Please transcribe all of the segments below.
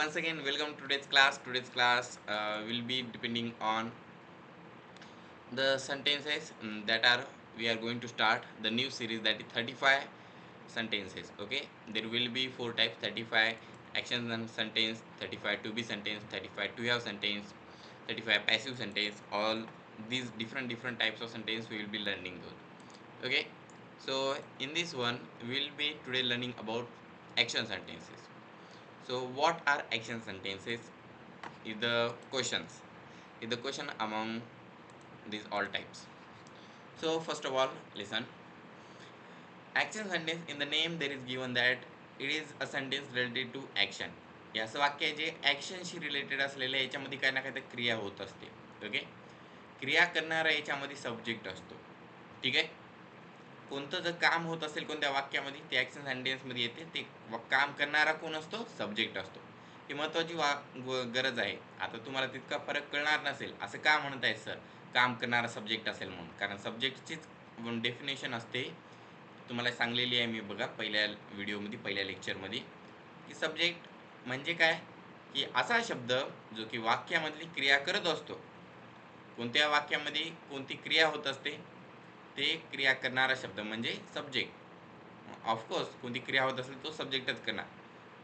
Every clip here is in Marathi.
once again, welcome to today's class. Today's class will be depending on the sentences that are we are going to start the new series, that is 35 sentences. Okay, there will be four types: 35 actions and sentence, 35 to be sentence, 35 to have sentence, 35 passive sentence. All these different types of sentence we will be learning those. Okay, so in this one we will be today learning about action sentences. So what are action sentences is the questions, is the question among these all types. So first of all, listen. Action sentence, in the name there is given that it is a sentence related to action. हे असं वाक्य आहे जे ॲक्शनशी रिलेटेड असलेलं आहे, याच्यामध्ये काही ना काही तर क्रिया होत असते. ओके, क्रिया करणारा याच्यामध्ये सब्जेक्ट असतो. ठीक आहे, कोणतं जर काम होत असेल कोणत्या वाक्यामध्ये, ते ॲक्शन सेंटेन्समध्ये येते. ते काम करणारा कोण असतो? सब्जेक्ट असतो. ही महत्त्वाची गरज आहे. आता तुम्हाला तितका फरक कळणार नसेल, असं का म्हणत आहे सर काम करणारा सब्जेक्ट असेल म्हणून? कारण सब्जेक्टचीच डेफिनेशन असते, तुम्हाला सांगलेली आहे मी बघा पहिल्या व्हिडिओमध्ये, पहिल्या लेक्चरमध्ये, की सब्जेक्ट म्हणजे काय, की असा शब्द जो की वाक्यामधली क्रिया करत असतो. कोणत्या वाक्यामध्ये कोणती क्रिया होत असते, ते क्रिया करणारा शब्द म्हणजे सब्जेक्ट. ऑफकोर्स कोणती क्रिया होत असेल तो सब्जेक्टच करणार,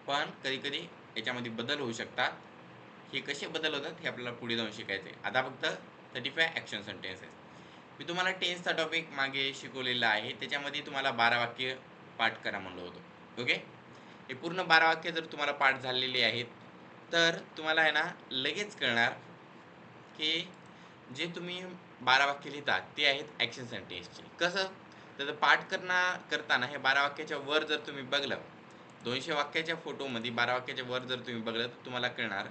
पण कधी कधी याच्यामध्ये बदल होऊ शकतात. हे कसे बदल होतात हे आपल्याला पुढे जाऊन शिकायचे आहे. आता फक्त 35 ॲक्शन सेंटेन्सेस. मी तुम्हाला टेन्सचा टॉपिक मागे शिकवलेला आहे, त्याच्यामध्ये तुम्हाला 12 वाक्य पाठ करा म्हणलं होतं. ओके, हे पूर्ण 12 वाक्य जर तुम्हाला पाठ झालेली आहेत तर तुम्हाला आहे ना लगेच कळणार की जे तुम्ही 12 वाक्य लिहिता ते आहेत ॲक्शन सेंटेन्सचे. कसं तर पाठ करताना हे 12 वाक्याच्या वर जर तुम्ही बघलं, 200 वाक्याच्या फोटोमध्ये 12 वाक्याच्या वर जर तुम्ही बघलं तर तुम्हाला कळणार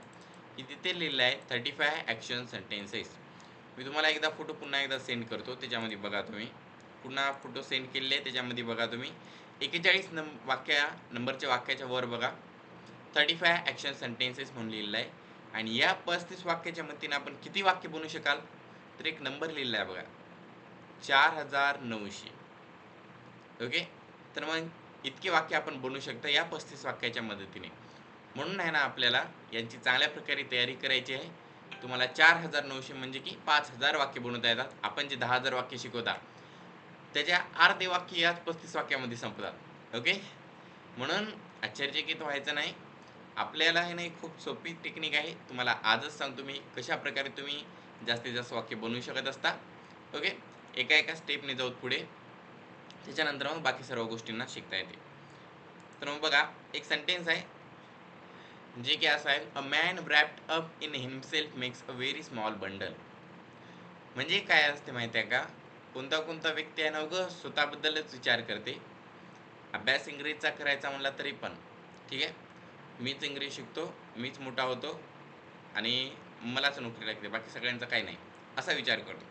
की तिथे लिहिलं आहे 35 ॲक्शन सेंटेन्सेस. मी तुम्हाला एकदा फोटो पुन्हा एकदा सेंड करतो, त्याच्यामध्ये बघा तुम्ही. पुन्हा फोटो सेंड केलेले, त्याच्यामध्ये बघा तुम्ही 41 नंबरच्या वाक्याच्या वर बघा 35 ॲक्शन सेंटेन्सेस म्हणून लिहिलेलं आहे. आणि या 35 वाक्याच्या मदतीने आपण किती वाक्य बनवू शकाल, तर एक नंबर लिहिला आहे बघा, 4900. ओके, तर मग इतके वाक्य आपण बनवू शकता या 35 वाक्याच्या मदतीने. म्हणून आहे ना आपल्याला यांची चांगल्या प्रकारे तयारी करायची आहे. तुम्हाला 4900 म्हणजे की 5000 वाक्य बनवता येतात. आपण जे 10,000 वाक्य शिकवता त्याच्या अर्धे वाक्य याच 35 वाक्यामध्ये संपतात. ओके, म्हणून आश्चर्यचकित व्हायचं नाही. आपल्याला हे नाही खूप सोपी टेक्निक आहे. तुम्हाला आजच सांगतो मी कशा प्रकारे तुम्ही जास्तीत जास्त वाक्य बनवू शकत असता. ओके, एका स्टेपने जाऊ पुढे, त्याच्यानंतर मग बाकी सर्व गोष्टींना शिकता येते. तर मग बघा, एक सेंटेन्स आहे जे की असं आहे, a man wrapped up in himself makes a very small bundle. म्हणजे काय असते माहिती आहे का, कोणता व्यक्ती आहे ना उगं स्वतःबद्दलच विचार करते. अभ्यास इंग्रजीचा करायचा म्हणला तरी पण ठीक आहे, मीच इंग्रजी शिकतो, मीच मोठा होतो आणि मलाच नोकरी लागते, बाकी सगळ्यांचं काही नाही, असा विचार करतो.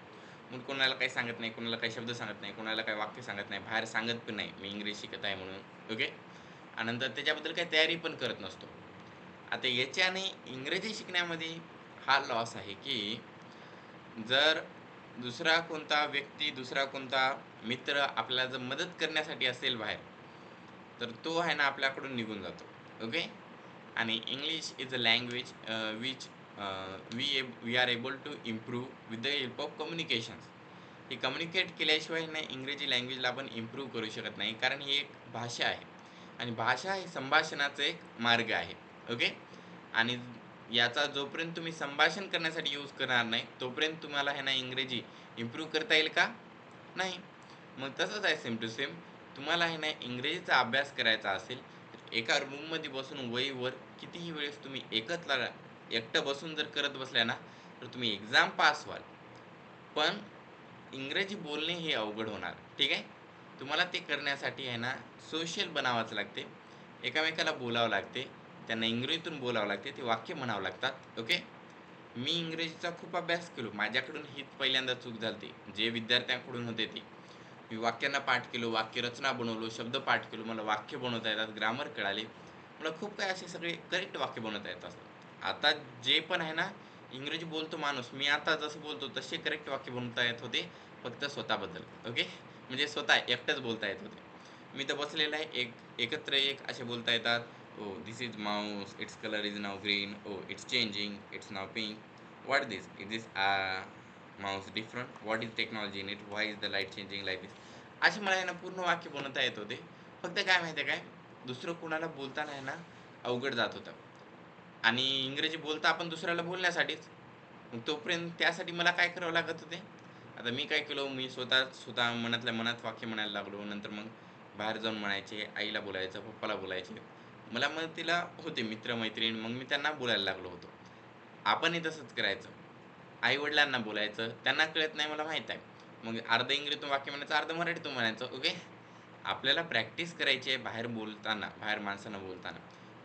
मग कोणाला काही सांगत नाही, कोणाला काही शब्द सांगत नाही, कोणाला काही वाक्य सांगत नाही, बाहेर सांगत पण नाही मी इंग्रजी शिकत आहे म्हणून. ओके, आणि नंतर त्याच्याबद्दल काही तयारी पण करत नसतो. आता याच्याने इंग्रजी शिकण्यामध्ये हा लॉस आहे की जर दुसरा कोणता व्यक्ती, दुसरा कोणता मित्र आपल्याला जर मदत करण्यासाठी असेल बाहेर, तर तो आहे ना आपल्याकडून निघून जातो. ओके, आणि English is a language which we are able to improve with the help of communications. हे कम्युनिकेट केल्याशिवाय ना इंग्रजी लँग्वेजला आपण इम्प्रूव्ह करू शकत नाही, कारण ही एक भाषा आहे आणि भाषा ही संभाषणाचा एक मार्ग आहे. ओके, आणि याचा जोपर्यंत तुम्ही संभाषण करण्यासाठी यूज करणार नाही तोपर्यंत तुम्हाला आहे ना इंग्रजी इम्प्रूव्ह करता येईल का? नाही. मग तसंच आहे, सेम टू सेम. तुम्हाला आहे ना इंग्रजीचा अभ्यास करायचा असेल तर एका रूममध्ये बसून वहीवर कितीही वेळेस तुम्ही एकटं बसून जर करत बसल्या ना तर तुम्ही एक्झाम पास व्हाल, पण इंग्रजी बोलणे हे अवघड होणार. ठीक आहे, तुम्हाला ते करण्यासाठी आहे ना सोशल बनावंच लागते, एकामेकाला बोलावं लागते, त्यांना इंग्रजीतून बोलावं लागते, ते वाक्य म्हणावं लागतात. ओके, मी इंग्रजीचा खूप अभ्यास केलो, माझ्याकडून हीच पहिल्यांदा चूक झाली जे विद्यार्थ्यांकडून होते ती. मी वाक्यांना पाठ केलो, वाक्यरचना बनवलो, शब्द पाठ केलो, मला वाक्य बनवता येतात, ग्रामर कळाले, मला खूप काही असे सगळे करेक्ट वाक्य बनवता येतात. आता जे पण आहे ना इंग्रजी बोलतो माणूस, मी आता जसं बोलतो तसे करेक्ट वाक्य बनवता येत होते, फक्त स्वतःबद्दल. ओके, म्हणजे स्वतः एकटंच बोलता येत होते. मी तर बसलेलं आहे, एकत्र एक असे बोलता येतात, Oh, this is mouse. Its color is now green. Oh, it's changing. It's now pink. What this? Is this mouse different? What is technology in it? Why is the light changing like this? असे मला आहे ना पूर्ण वाक्य बनवता येत होते. फक्त काय माहिती आहे काय? दुसरं कोणाला बोलताना आहे ना अवघड जात होतं. आणि इंग्रजी बोलता आपण दुसऱ्याला बोलण्यासाठीच. मग तोपर्यंत त्यासाठी मला काय करावं लागत होते. आता मी काय केलं, मी स्वतः स्वतः मनातल्या मनात वाक्य म्हणायला लागलो. नंतर मग बाहेर जाऊन म्हणायचे, आईला बोलायचं, पप्पाला बोलायचे. मला मदतीला होते मित्र-मैत्रीण, मग मी त्यांना बोलायला लागलो होतो. आपणही तसंच करायचं. आई-वडिलांना बोलायचं, त्यांना कळत नाही मला माहीत आहे. मग अर्धं इंग्रजीतून वाक्य म्हणायचं, अर्धं मराठीतून म्हणायचं. ओके. आपल्याला प्रॅक्टिस करायची आहे बाहेर बोलताना, बाहेर माणसांना बोलताना.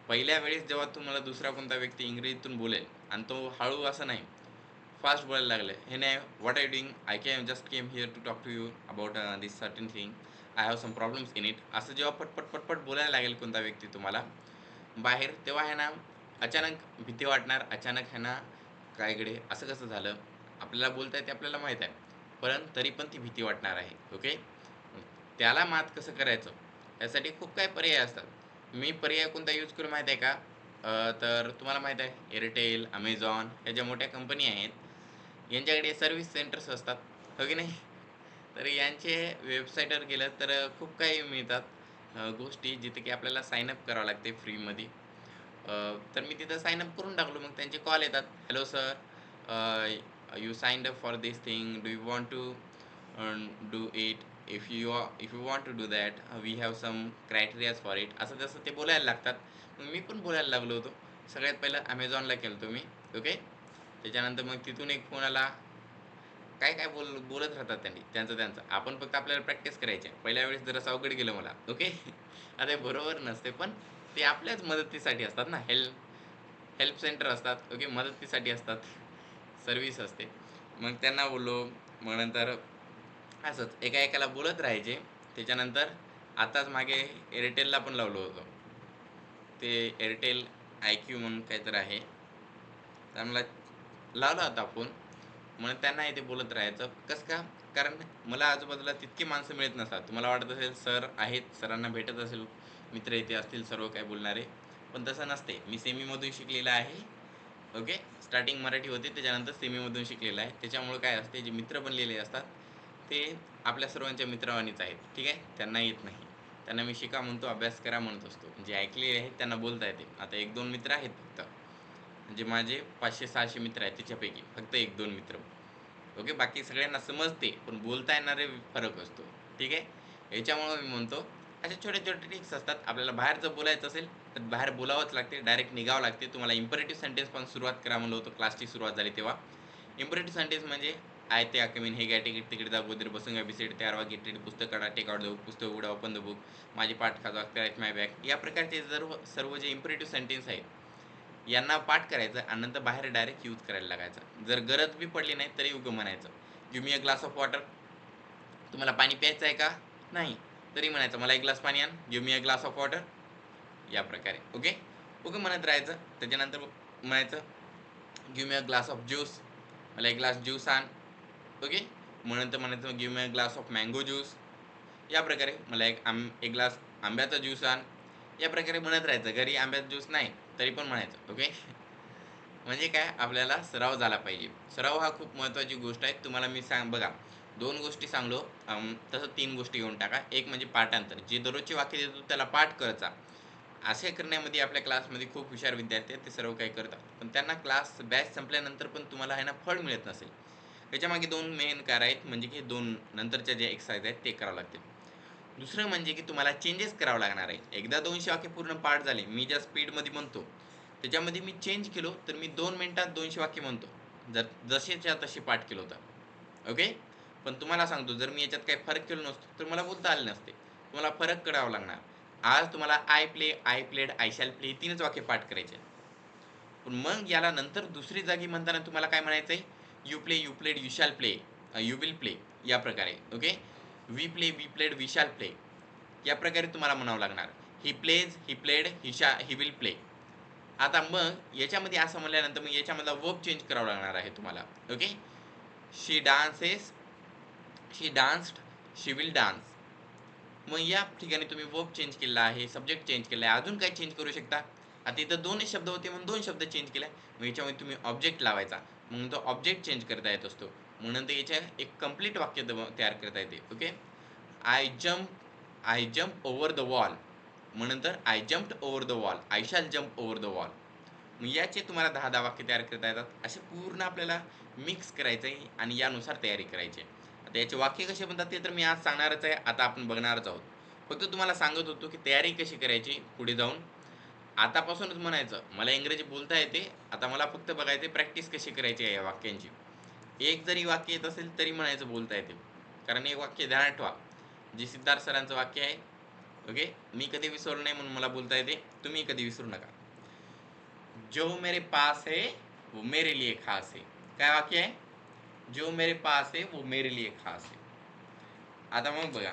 पहिल्या वेळेस जेव्हा तुम्हाला दुसरा कोणता व्यक्ती इंग्रजीतून बोलेल आणि तो हळू असं नाही, फास्ट बोलायला लागले. "हे नाही, what are you doing? I can just came here to talk to you about this certain thing. I have some problems in it." असं जेव्हा पटपट, पटपट बोलायला लागेल कोणता व्यक्ती तुम्हाला बाहेर, तेव्हा आहे ना अचानक भीती वाटणार. अचानक आहे ना, काय गडे असं कसं झालं? आपल्याला बोलता येते, आपल्याला माहीत आहे. पण तरी पण ती भीती वाटणार आहे. ओके. त्याला मात कसं करायचं? यासाठी खूप काही पर्याय असतात. मी पर्याय कोणता यूज करू माहीत आहे का? तर तुम्हाला माहीत आहे एअरटेल, Amazon ह्या ज्या मोठ्या कंपनी आहेत, यांच्याकडे सर्व्हिस सेंटर्स असतात. हो की नाही? तर यांचे वेबसाईटवर गेलं तर खूप काही मिळतात गोष्टी जिथे की आपल्याला साइन अप करावं लागते फ्रीमध्ये. तर मी तिथं साइन अप करून टाकलो. मग त्यांचे कॉल येतात. "Hello sir, you signed up for this thing. Do you want to do it? If you want to do that, we have some criterias for it." असं तसं ते बोलायला लागतात. मग मी पण बोलायला लागलो होतो. सगळ्यात पहिलं Amazonला केलं मी. ओके. त्याच्यानंतर मग तिथून एक फोन आला. काय काय बोलत राहतात त्यांचं. आपण फक्त आपल्याला प्रॅक्टिस करायची आहे. पहिल्या वेळेस जरासं अवघड गेलं मला. ओके. अरे बरोबर नसते, पण ते आपल्याच मदतीसाठी असतात ना. हेल्प सेंटर असतात. ओके. मदतीसाठी असतात. सर्व्हिस असते. मग त्यांना बोललो. मग नंतर असंच एका-एकाला बोलत राहायचे. त्याच्यानंतर आताच मागे एअरटेलला पण लावलं होतं. ते एअरटेल IQ म्हणून काहीतरी आहे. त्यांना लावला होता फोन. मग त्यांना ते बोलत राहायचं. कसं का? कारण मला आजूबाजूला तितकी माणसं मिळत नसतात. तुम्हाला वाटत असेल सर आहेत, सरांना भेटत असेल, मित्र इथे असतील सर्व काही बोलणारे. पण तसं नसते. मी सेमीमधून शिकलेला आहे. ओके. स्टार्टिंग मराठी होती, त्याच्यानंतर सेमीमधून शिकलेलं आहे. त्याच्यामुळे काय असते, जे मित्र बनलेले असतात, ते आपल्या सर्वांच्या मित्रवाणीच आहेत. ठीक आहे. त्यांना येत नाही. त्यांना मी शिका म्हणतो, अभ्यास करा म्हणत असतो. जे ऐकलेले आहेत त्यांना बोलता येते. आता 1-2 मित्र आहेत फक्त. म्हणजे माझे 500-600 मित्र आहेत त्याच्यापैकी फक्त 1-2 मित्र. ओके. बाकी सगळ्यांना समजते, पण बोलता येणारे फरक असतो. ठीक आहे. याच्यामुळं मी म्हणतो, अशा छोटे-छोटे ट्रिक्स असतात. आपल्याला बाहेर जर बोलायचं असेल, तर बाहेर बोलावंच लागते. डायरेक्ट निघावं लागते. तुम्हाला इम्परेटिव्ह सेंटेन्सपासून सुरुवात करा म्हणलं होतं क्लासची सुरुवात झाली तेव्हा. इम्परेटिव्ह सेंटेन्स म्हणजे आय ते कमीन, हे घ्या तिकीट, तिकीट दाखवू, उधर बसूंगा, बिसीट तयार व्हा, गेट रेडी, पुस्तक काढा, टेक आउट द बुक, पुस्तक उघडा, ओपन द बुक, माझी पाठ खाजा, क्रॅच माय बॅग. या प्रकारचे सर्व जे इम्परेटिव्ह सेंटेन्स आहेत, यांना पाठ करायचं आणि नंतर बाहेर डायरेक्ट यूज करायला लागायचं. जर गरज बी पडली नाही तरी उगं म्हणायचं, give me a glass of water. तुम्हाला पाणी प्यायचं आहे का? नाही. तरी म्हणायचं, मला एक ग्लास पाणी आण, give me a glass of water. या प्रकारे. ओके. उगं म्हणत राहायचं. त्याच्यानंतर म्हणायचं, give me a glass of juice. मला एक ग्लास ज्यूस आण. ओके. मग नंतर म्हणायचं, give me a glass of mango juice. या प्रकारे मला एक ग्लास आंब्याचा ज्यूस आण. या प्रकारे म्हणत राहायचं. घरी आंब्याचा ज्यूस नाही तरी पण म्हणायचं. ओके. म्हणजे काय, आपल्याला सराव झाला पाहिजे. सराव हा खूप महत्त्वाची गोष्ट आहे. तुम्हाला मी बघा, 2 गोष्टी सांगलो. तसं 3 गोष्टी घेऊन टाका. एक म्हणजे पाठांतर. जे दररोजचे वाक्य देतो त्याला पाठ करत असे करण्यामध्ये आपल्या क्लासमध्ये खूप हुशार विद्यार्थी आहेत. ते सर्व काही करतात. पण त्यांना बॅच संपल्यानंतर पण तुम्हाला आहे ना फळ मिळत नसेल. त्याच्यामागे 2 मेन कारण आहेत. म्हणजे की 2 नंतरच्या ज्या एक्सरसाइज आहेत ते करावं लागतील. दुसरं म्हणजे की तुम्हाला चेंजेस करावं लागणार आहे. एकदा 200 वाक्य पूर्ण पाठ झाले. मी ज्या स्पीडमध्ये म्हणतो, त्याच्यामध्ये मी चेंज केलो, तर मी 2 मिनिटात 200 वाक्य म्हणतो. जर जसेच्या तसे पाठ केलं होतं. ओके. पण तुम्हाला सांगतो, जर मी याच्यात काही फरक केलो नसतो, तर मला बोलता आले नसते. तुम्हाला फरक कळावा लागणार. आज तुम्हाला I play, I played, I shall play 3च वाक्य पाठ करायचे. पण मग याला नंतर दुसरी जागी म्हणताना तुम्हाला काय म्हणायचंय? You play, you played, you shall play, you will play. या प्रकारे. Okay. We play, we played, we shall play. या प्रकारे तुम्हाला म्हणावं लागणार. He plays, he played, he will play. आता मग याच्यामध्ये असं म्हणल्यानंतर मग याच्यामधला वर्ब चेंज करावा लागणार आहे तुम्हाला. Okay. She dances, she danced, she will dance. मग या ठिकाणी तुम्ही वर्ब चेंज केलेला आहे, सब्जेक्ट चेंज केला आहे, अजून काय चेंज करू शकता. आता इथं 2 शब्द होते म्हणून 2 शब्द चेंज केलाय. मग याच्यामध्ये तुम्ही ऑब्जेक्ट लावायचा. मग तो ऑब्जेक्ट चेंज करता येत असतो. मग नंतर याच्या एक कंप्लीट वाक्य तयार करता येते. Okay. I jump over the wall. मग नंतर I jumped over the wall. I shall jump over the wall. मग याचे तुम्हाला 10-10 वाक्य तयार करता येतात. असे पूर्ण आपल्याला मिक्स करायचं आहे आणि यानुसार तयारी करायची आहे. आता याचे वाक्य कसे बनतात ते तर मी आज सांगणारच आहे. आता आपण बघणारच आहोत. फक्त तुम्हाला सांगत होतो की तयारी कशी करायची पुढे जाऊन. आतापासूनच म्हणायचं मला इंग्रजी बोलता येते. आता मला फक्त बघायचे प्रॅक्टिस कशी करायची आहे या वाक्यांची. एक जरी वाक्य येत असेल तरी म्हणायचं बोलता येते. कारण एक वाक्य ध्यानात ठेवा. जे सिद्धार्थ सरांचं वाक्य आहे. ओके. मी कधी विसरलो नाही म्हणून मला बोलता येते. तुम्ही कधी विसरू नका. जो मेरे पास है वो मेरे लिए खास है. काय वाक्य आहे? जो मेरे पास है वो मेरे लिए खास है. आता मग बघा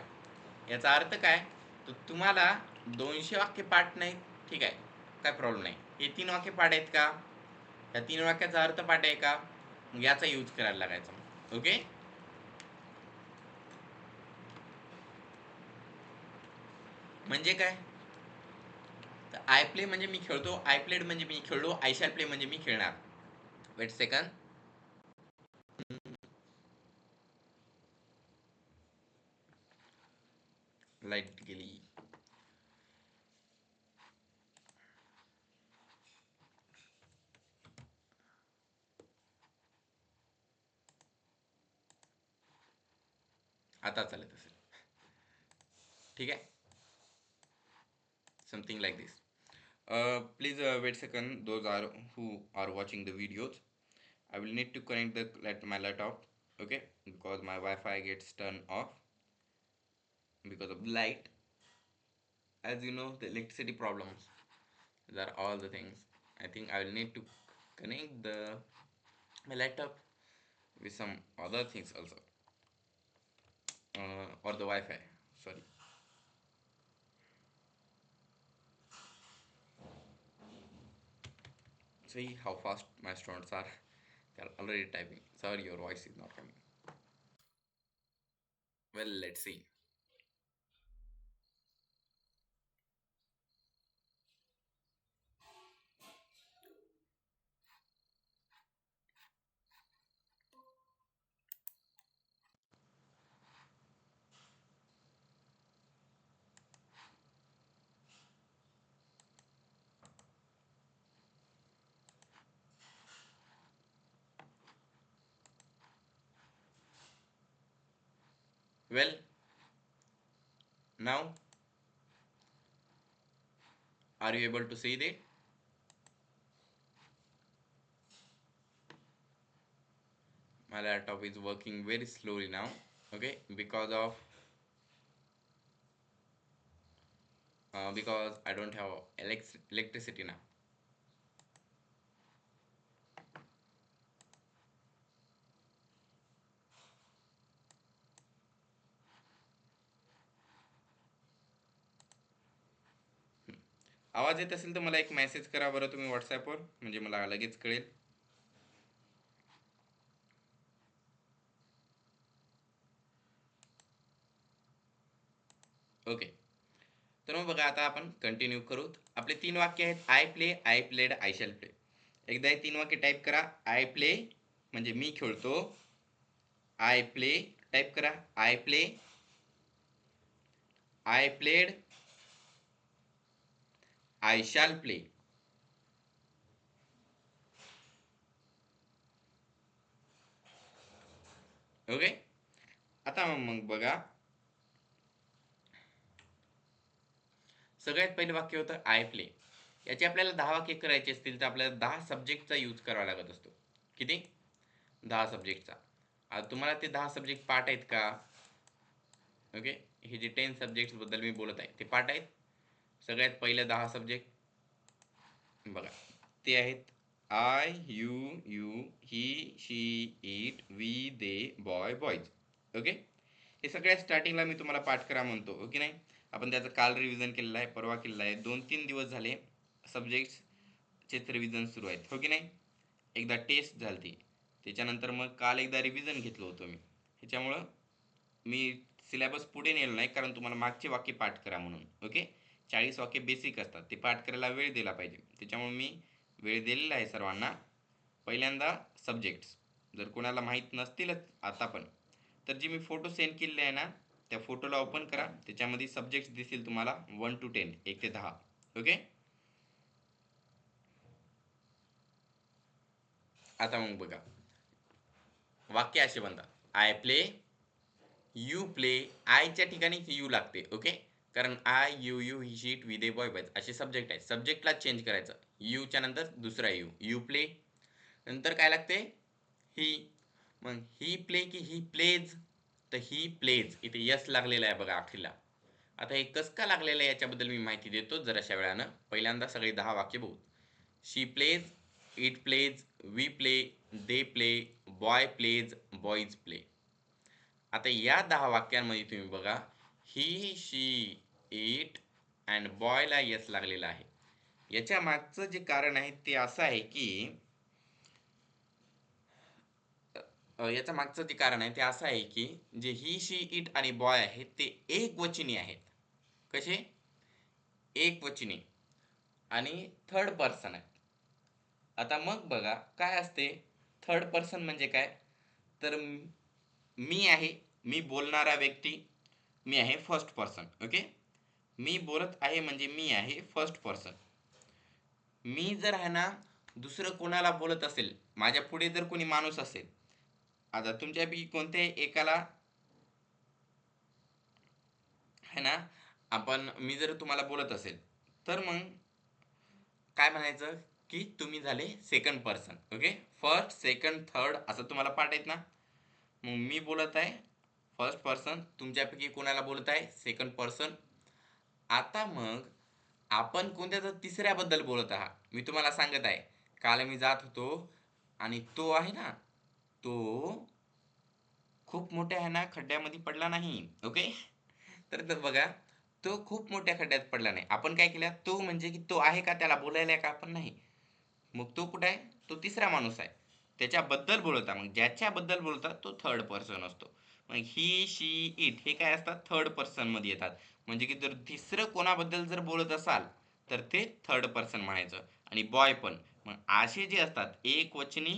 याचा अर्थ काय. तर तुम्हाला 200 वाक्य पाठ नाहीत. ठीक आहे. काय प्रॉब्लेम नाही. हे 3 वाक्य पाठ आहेत का? या 3 वाक्याचा अर्थ पाठ आहे का? मग याचा यूज करायला लागायचा. ओके. म्हणजे काय. तर आय प्ले म्हणजे मी खेळतो. आय प्लेड म्हणजे मी खेळलो. आय शॅल प्ले म्हणजे मी खेळणार. Weight second. लाईट गेली. आता चालत असेल. ठीक आहे. Something like this. Please wait second. Those are who are watching the videos. I will need to connect my laptop. Okay, because my Wi-Fi gets turned off because of light. As you know, the electricity problems. These are all the things. I think I will need to connect my laptop with some other things also, or the Wi-Fi. Sorry. See how fast my students are. They are already typing. Sorry, your voice is not coming. Well, let's see. Well, now are you able to see that? My laptop is working very slowly now. Okay, because I don't have electricity now. आवाज येत असेल तर मला एक मेसेज करा बरं तुम्ही व्हॉट्सॲपवर, म्हणजे मला लगेच कळेल. ओके. तर मग बघा आता आपण कंटिन्यू करूत. आपले 3 वाक्य आहेत. I play, I played, I shall play. एकदा हे 3 वाक्य टाईप करा. आय प्ले म्हणजे मी खेळतो. आय प्ले टाईप करा. I play, I played, I shall play. Okay. आता मग बघा सगळ्यात पहिलं वाक्य होतं आय प्ले. याचे आपल्याला 10 वाक्य करायचे असतील तर आपल्याला 10 सब्जेक्टचा यूज करावा लागत असतो. किती? 10 सब्जेक्टचा. आता तुम्हाला ते 10 सब्जेक्ट पाठ आहेत का? ओके. हे जे 10 सब्जेक्ट बद्दल मी बोलत आहे ते पाठ आहेत. सगळ्यात पहिले 10 सब्जेक्ट बघा ते आहेत I, you, he, she, it, we, they, boy, boys. Okay. हे सगळ्यात स्टार्टिंगला मी तुम्हाला पाठ करा म्हणतो. ओके नाही. आपण त्याचं काल रिव्हिजन केलेलं आहे, परवा केलेलं आहे. 2-3 दिवस झाले सब्जेक्ट्सचेच रिव्हिजन सुरू आहेत. हो की नाही. एकदा टेस्ट झाली ती, त्याच्यानंतर मग काल एकदा रिव्हिजन घेतलं होतं मी. ह्याच्यामुळं मी सिलेबस पुढे नेलं नाही, कारण तुम्हाला मागचे वाक्य पाठ करा म्हणून. ओके, 40 वाक्य बेसिक असतात, ते पाठ करायला वेळ दिला पाहिजे, त्याच्यामुळे मी वेळ दिलेला आहे सर्वांना. पहिल्यांदा सब्जेक्ट्स, जर कोणाला माहीत नसतीलच आता पण, तर जे मी फोटो सेंड केलेले आहे ना, त्या फोटोला ओपन करा, त्याच्यामध्ये सब्जेक्ट्स दिसतील तुम्हाला 1 to 10, 1 ते 10. ओके, आता मग बघा, वाक्य असे बनतात. I play, you play. आयच्या ठिकाणी यू लागते. ओके, कारण I, you, you, he, she, we, they, boy, boys असे सब्जेक्ट आहेत. सब्जेक्टला चेंज करायचं, यूच्या नंतर दुसरा यू, यू प्ले. नंतर काय लागते, ही. मग ही प्ले की ही प्लेज, तर ही प्लेज, इथे यस लागलेला आहे बघा अखेरला. आता हे कस का लागलेलं आहे याच्याबद्दल मी माहिती देतो जराशा वेळानं. पहिल्यांदा सगळे 10 वाक्य बघू. She plays, it plays, we play, they play, boy plays, boys play. आता या 10 वाक्यांमध्ये तुम्ही बघा, ही, शी, इट अँड बॉयला यस लागलेला आहे. याच्या मागचं जे कारण आहे ते असं आहे की, याच्या मागचं जे कारण आहे ते असं आहे की, जे ही, शी, इट आणि बॉय आहेत ते एकवचनी आहेत. कसे? एकवचनी आणि थर्ड पर्सन आहे. आता मग बघा काय असते थर्ड पर्सन म्हणजे काय, तर मी आहे, मी बोलणारा व्यक्ती, मी आहे फर्स्ट पर्सन. ओके, मी बोलत आहे म्हणजे मी आहे फर्स्ट पर्सन. मी जर आहे ना दुसरं कोणाला बोलत असेल, माझ्या पुढे जर कोणी माणूस असेल, आता तुमच्यापैकी कोणत्याही एकाला है ना, मी जर तुम्हाला बोलत असेल, तर मग काय म्हणायचं की तुम्ही झाले second person. Okay, first, second, third असं तुम्हाला पाठ आहेत ना. मग मी बोलत आहे फर्स्ट पर्सन, तुमच्यापैकी कोणाला बोलत आहे सेकंड पर्सन. आता मग आपण कोणत्या तर तिसऱ्याबद्दल बोलत आहात. मी तुम्हाला सांगत आहे, काल मी जात होतो आणि तो आहे ना, तो खूप मोठ्या आहे ना खड्ड्यामध्ये पडला नाही. ओके, तर बघा, तो खूप मोठ्या खड्ड्यात पडला नाही. आपण काय केलं, तो म्हणजे की तो आहे का, त्याला बोलायला का आपण नाही. मग तो कुठे आहे, तो तिसरा माणूस आहे, त्याच्याबद्दल बोलता. मग ज्याच्याबद्दल बोलतात तो थर्ड पर्सन असतो. मग ही, शी, इट हे काय असतात, थर्ड पर्सन मध्ये येतात. म्हणजे की जर तिसरं कोणाबद्दल जर बोलत असाल तर ते थर्ड पर्सन म्हणायचं. आणि बॉय पण. मग असे जे असतात एक वचनी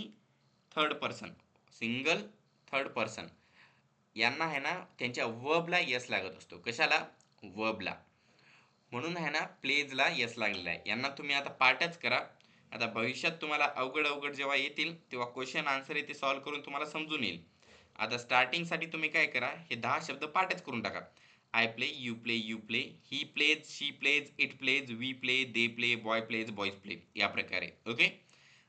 third person, single third person, यांना आहे ना त्यांच्या वर्बला यस लागत असतो. कशाला, वर्बला. म्हणून आहे ना प्लेजला यस लागलेला आहे. यांना तुम्ही आता पाठच करा. आता भविष्यात तुम्हाला अवघड अवघड जेव्हा येतील तेव्हा क्वेश्चन आन्सर आहे ते सॉल्व्ह करून तुम्हाला समजून येईल. आता स्टार्टिंगसाठी तुम्ही काय करा, हे 10 शब्द पाठच करून टाका. I play, you play, you play, he plays, she plays, it plays, we play, they play, boy plays, boys play, या प्रकारे. ओके,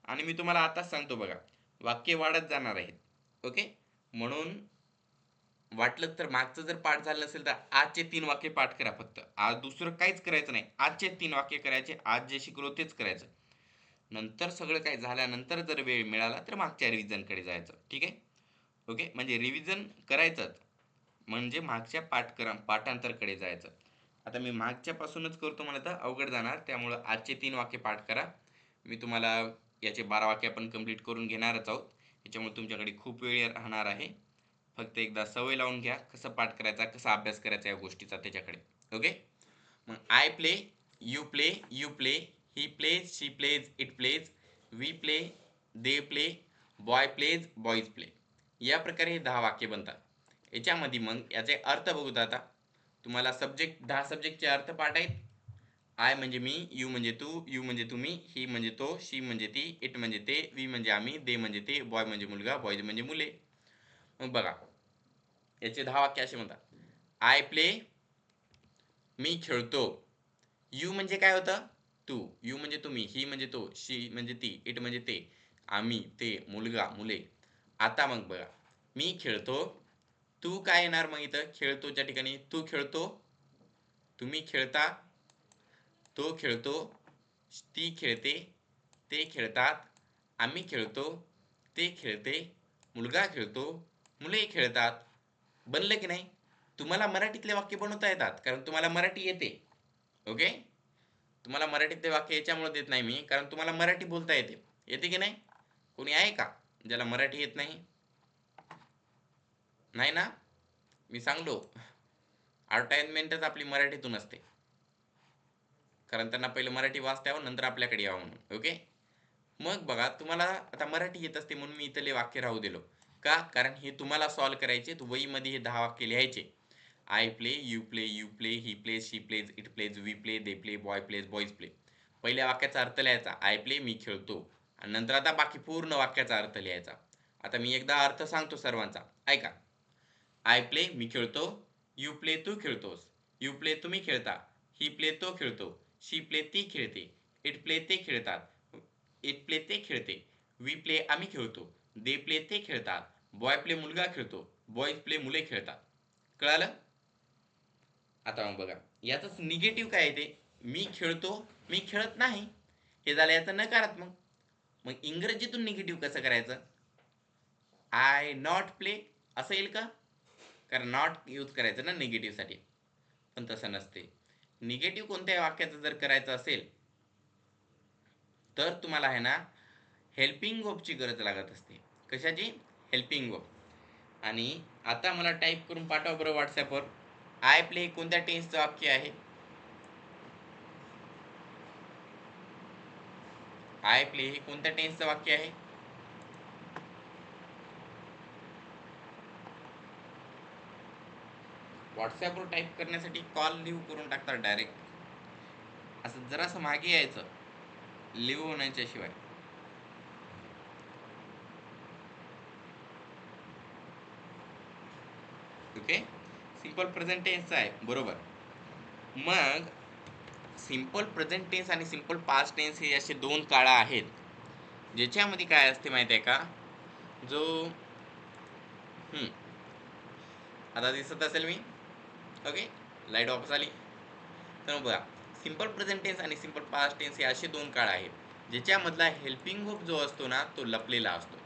आणि मी तुम्हाला आताच सांगतो बघा, वाक्य वाढत जाणार आहेत. ओके, म्हणून वाटलं तर मागचं जर पाठ झालं नसेल तर आजचे 3 वाक्य पाठ करा फक्त. आज दुसरं काहीच करायचं नाही, आजचे 3 वाक्य करायचे, आज जे शिकलो तेच करायचं. नंतर सगळं काही झाल्यानंतर जर वेळ मिळाला तर मागच्या रिव्हिजनकडे जायचं. ठीक आहे. ओके, म्हणजे रिव्हिजन करायचंच, म्हणजे मागच्या पाठांतरकडे जायचं. आता मी मागच्यापासूनच करतो म्हणत अवघड जाणार, त्यामुळं आजचे 3 वाक्य पाठ करा. मी तुम्हाला याचे 12 वाक्य आपण कंप्लीट करून घेणारच आहोत, याच्यामुळे तुमच्याकडे खूप वेळ राहणार आहे. फक्त एकदा सवय लावून घ्या कसं पाठ करायचा, कसा अभ्यास करायचा या गोष्टीचा त्याच्याकडे. ओके, मग I play, you play, you play, he plays, she plays, it plays, we play, they play, boy plays, boys play. या प्रकारे हे 10 वाक्य बनतात. याच्यामध्ये मग याचे अर्थ बघूत. आता तुम्हाला 10 सब्जेक्टचे अर्थ पाठ आहेत. आय म्हणजे मी, यू म्हणजे तू, यू म्हणजे तुम्ही, ही म्हणजे तो, शी म्हणजे ती, इट म्हणजे ते, वी म्हणजे आम्ही, दे म्हणजे ते, बॉय म्हणजे मुलगा, बॉईज म्हणजे मुले. मग बघा याचे 10 वाक्य असे म्हणतात. आय प्ले, मी खेळतो. यू म्हणजे काय होतं, तू. यू म्हणजे तुम्ही, ही म्हणजे तो, शी म्हणजे ती, इट म्हणजे ते, आम्ही, ते, मुलगा, मुले. आता मग बघा, मी खेळतो, तू काय येणार मग इथं, खेळतोच्या ठिकाणी तू खेळतो, तुम्ही खेळता, तो खेळतो, ती खेळते, ते खेळतात, आम्ही खेळतो, ते खेळते, मुलगा खेळतो, मुले खेळतात. बनलं की नाही. तुम्हाला मराठीतले वाक्य बनवता येतात कारण तुम्हाला मराठी येते. ओके, तुम्हाला मराठीतले वाक्य याच्यामुळे देत नाही मी, कारण तुम्हाला मराठी बोलता येते. येते की नाही, कोणी आहे का ज्याला मराठी येत नाही? नाही ना, मी सांगलो. ॲडव्हर्टाइजमेंटच आपली मराठीतून असते, कारण त्यांना पहिलं मराठी वाचता यावं, नंतर आपल्याकडे यावं म्हणून. ओके. मग बघा, तुम्हाला आता मराठी येत असते म्हणून मी इथले वाक्य राहू दिलो. का? कारण हे तुम्हाला सॉल्व करायचे. वहीमध्ये हे 10 वाक्य लिहायचे. I play, you play, you play, he plays, she plays, it plays, we play, they play, boy plays, boys play. पहिल्या वाक्याचा अर्थ लिहायचा, आय प्ले, मी खेळतो. आणि नंतर आता बाकी पूर्ण वाक्याचा अर्थ लिहायचा. आता मी एकदा अर्थ सांगतो सर्वांचा, ऐका. आय प्ले, मी खेळतो. यू प्ले, तू खेळतोस. यू प्ले, तुम्ही खेळता. ही प्ले, तो खेळतो. शी प्ले, ती खेळते. इट प्ले, ते खेळतात. इट प्ले, ते खेळते. वी प्ले, आम्ही खेळतो. दे प्ले, ते खेळतात. बॉय प्ले, मुलगा खेळतो. बॉईज प्ले, मुले खेळतात. कळालं? आता मग बघा, याच निगेटिव्ह काय आहे ते, मी खेळतो, मी खेळत नाही, हे झालं याचं नकारात्मक. मग इंग्रजीतून निगेटिव्ह कसं करायचं? आय नॉट प्ले असं येईल का? कारण नॉट यूज करायचं ना निगेटिव्ह साठी. पण तसं नसते. निगेटिव्ह कोणत्या वाक्याचं जर करायचं असेल तर तुम्हाला आहे ना हेल्पिंग वर्बची गरज लागत असते. कशाची? Helping verb. आणि आता मला टाईप करून पाठवा बरं व्हॉट्सॲपवर. आय प्ले कोणत्या टेन्सचं वाक्य आहे? आय प्ले हे कोणत्या टेन्सचं वाक्य आहे? व्हॉट्सॲपवर टाईप करण्यासाठी कॉल लिव्ह करून टाकतात डायरेक्ट. असं जरासं मागे यायचं लिव्ह होण्याच्या शिवाय. ओके. सिंपल प्रेझेंट टेन्सचं आहे, बरोबर. मग सिंपल प्रेझेंट टेन्स आणि सिंपल पास्ट टेन्स हे असे दोन काळा आहेत, ज्याच्यामध्ये काय असते माहिती आहे का? जो आता दिसत असेल मी. ओके, लाईट ऑफ झाली. तर बघा, सिंपल प्रेझेंट टेन्स आणि सिंपल पास्ट टेन्स हे असे दोन काळ आहेत, ज्याच्यामधला हेल्पिंग वर्ब जो असतो ना तो लपलेला असतो.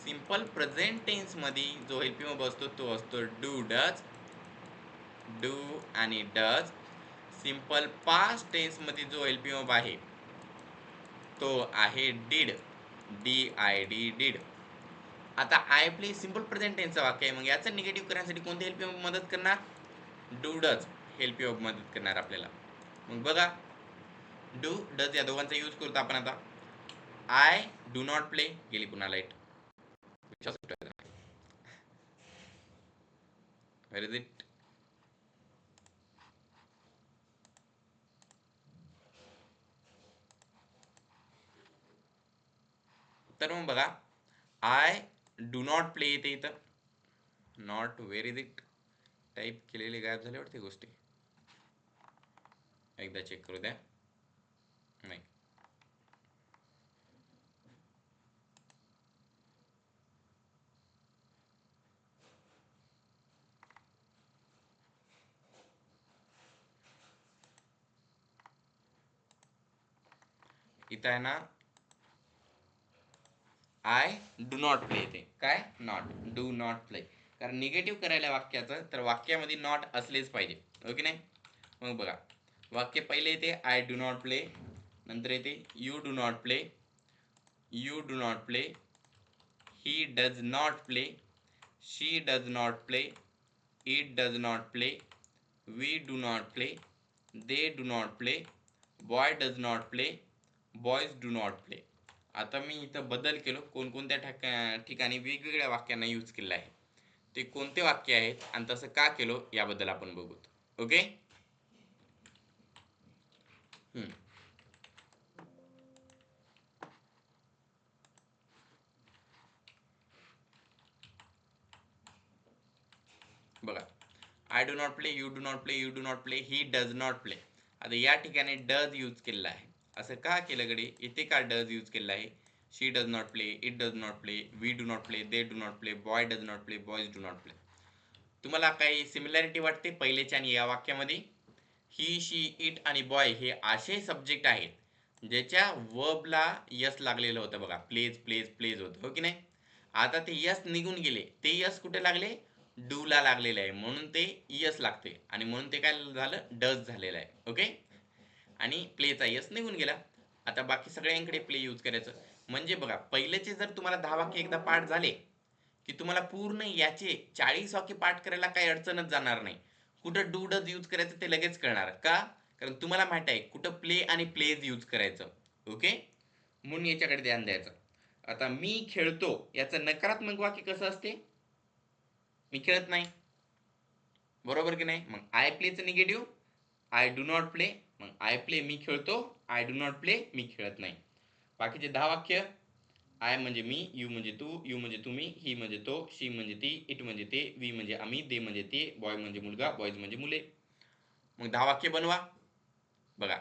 सिंपल प्रेझेंट टेन्स मध्ये जो हेल्पिंग वर्ब असतो तो असतो डू, डज, डू आणि डज. सिंपल पास्ट टेन्स मध्ये जो हेल्पिंग वर्ब आहे तो आहे डिड, DID, डिड. आता आय प्ले सिंपल प्रेझेंट टेन्सचं वाक्य आहे, मग याचं निगेटिव्ह करण्यासाठी कोणते हेल्पिंग वर्ब मदत करणार? डू, डज हेल्पिंग वर्ब मदत करणार आपल्याला. मग बघा, डू, डज या दोघांचा यूज करतो आपण आता. आय डू नॉट प्ले, गेली पुन्हा लाईट. Where is it? तर मग बघा, आय डू नॉट प्ले येते इथं. Not, where is it? Type केलेले गायब झाले वाटते गोष्टी. एकदा चेक करू द्या. नाही, इथं आहे ना आय डू नॉट प्ले येते. काय? Not, do not play. कारण निगेटिव्ह करायला वाक्याचं तर वाक्यामध्ये नॉट असलेच पाहिजे, ओके नाही? मग बघा, वाक्य पहिले येते आय डू नॉट प्ले, नंतर येते you do not play, you do not play, he does not play, she does not play, it does not play, we do not play, they do not play, boy does not play, boys do not play. आता मी इथं बदल केलो, कोणकोणत्या ठिकाणी वेगवेगळ्या वाक्यांना यूज केलं आहे, ते कोणते वाक्य आहेत आणि तसं का केलो याबद्दल आपण बघू. ओके. बघा, I do not play, you do not play, you do not play, he does not play. आता या ठिकाणी डज यूज केलेला आहे. असं का केलं गडी? इथे का डज यूज केलेला आहे? She does not play, it does not play, we do not play, they do not play, boy does not play, boys do not play. तुम्हाला काही सिमिलॅरिटी वाटते पहिलेच्या आणि या वाक्यामध्ये? ही, शी, इट आणि बॉय हे असे सब्जेक्ट आहेत ज्याच्या वर्बला यस लागलेलं होतं. बघा, प्लेज, प्लेज, प्लेज होतं, हो की नाही? आता ते यस निघून गेले, ते यस कुठे लागले? डू ला लागलेलं आहे, म्हणून ते यस लागते आणि म्हणून ते काय झालं? डज झालेलं आहे. ओके. आणि प्लेचा यस निघून गेला. आता बाकी सगळ्यांकडे प्ले यूज करायचं. म्हणजे बघा, पहिलेचे जर तुम्हाला 10 वाक्य एकदा पाठ झाले की तुम्हाला पूर्ण याचे 40 वाक्य पाठ करायला काही अडचणच जाणार नाही. कुठं डू डज यूज करायचं ते लगेच कळणार का, कारण तुम्हाला माहित आहे कुठं प्ले आणि प्लेज यूज करायचं. ओके, म्हणून याच्याकडे ध्यान द्यायचं. आता मी खेळतो याचं नकारात्मक वाक्य कसं असते, मी खेळत नाही, बरोबर की नाही. मग आय प्लेचं negative, I do not play. मग आय प्ले मी खेळतो, आय डू नॉट प्ले मी खेळत नाही. बाकीचे 10 वाक्य, आय म्हणजे मी, यू म्हणजे तू, यू म्हणजे तुम्ही, ही म्हणजे तो, शी म्हणजे ती, इट म्हणजे ते, वी म्हणजे आम्ही, दे म्हणजे ते, बॉय म्हणजे मुलगा, बॉयज म्हणजे मुले. मग 10 वाक्य बनवा. बघा,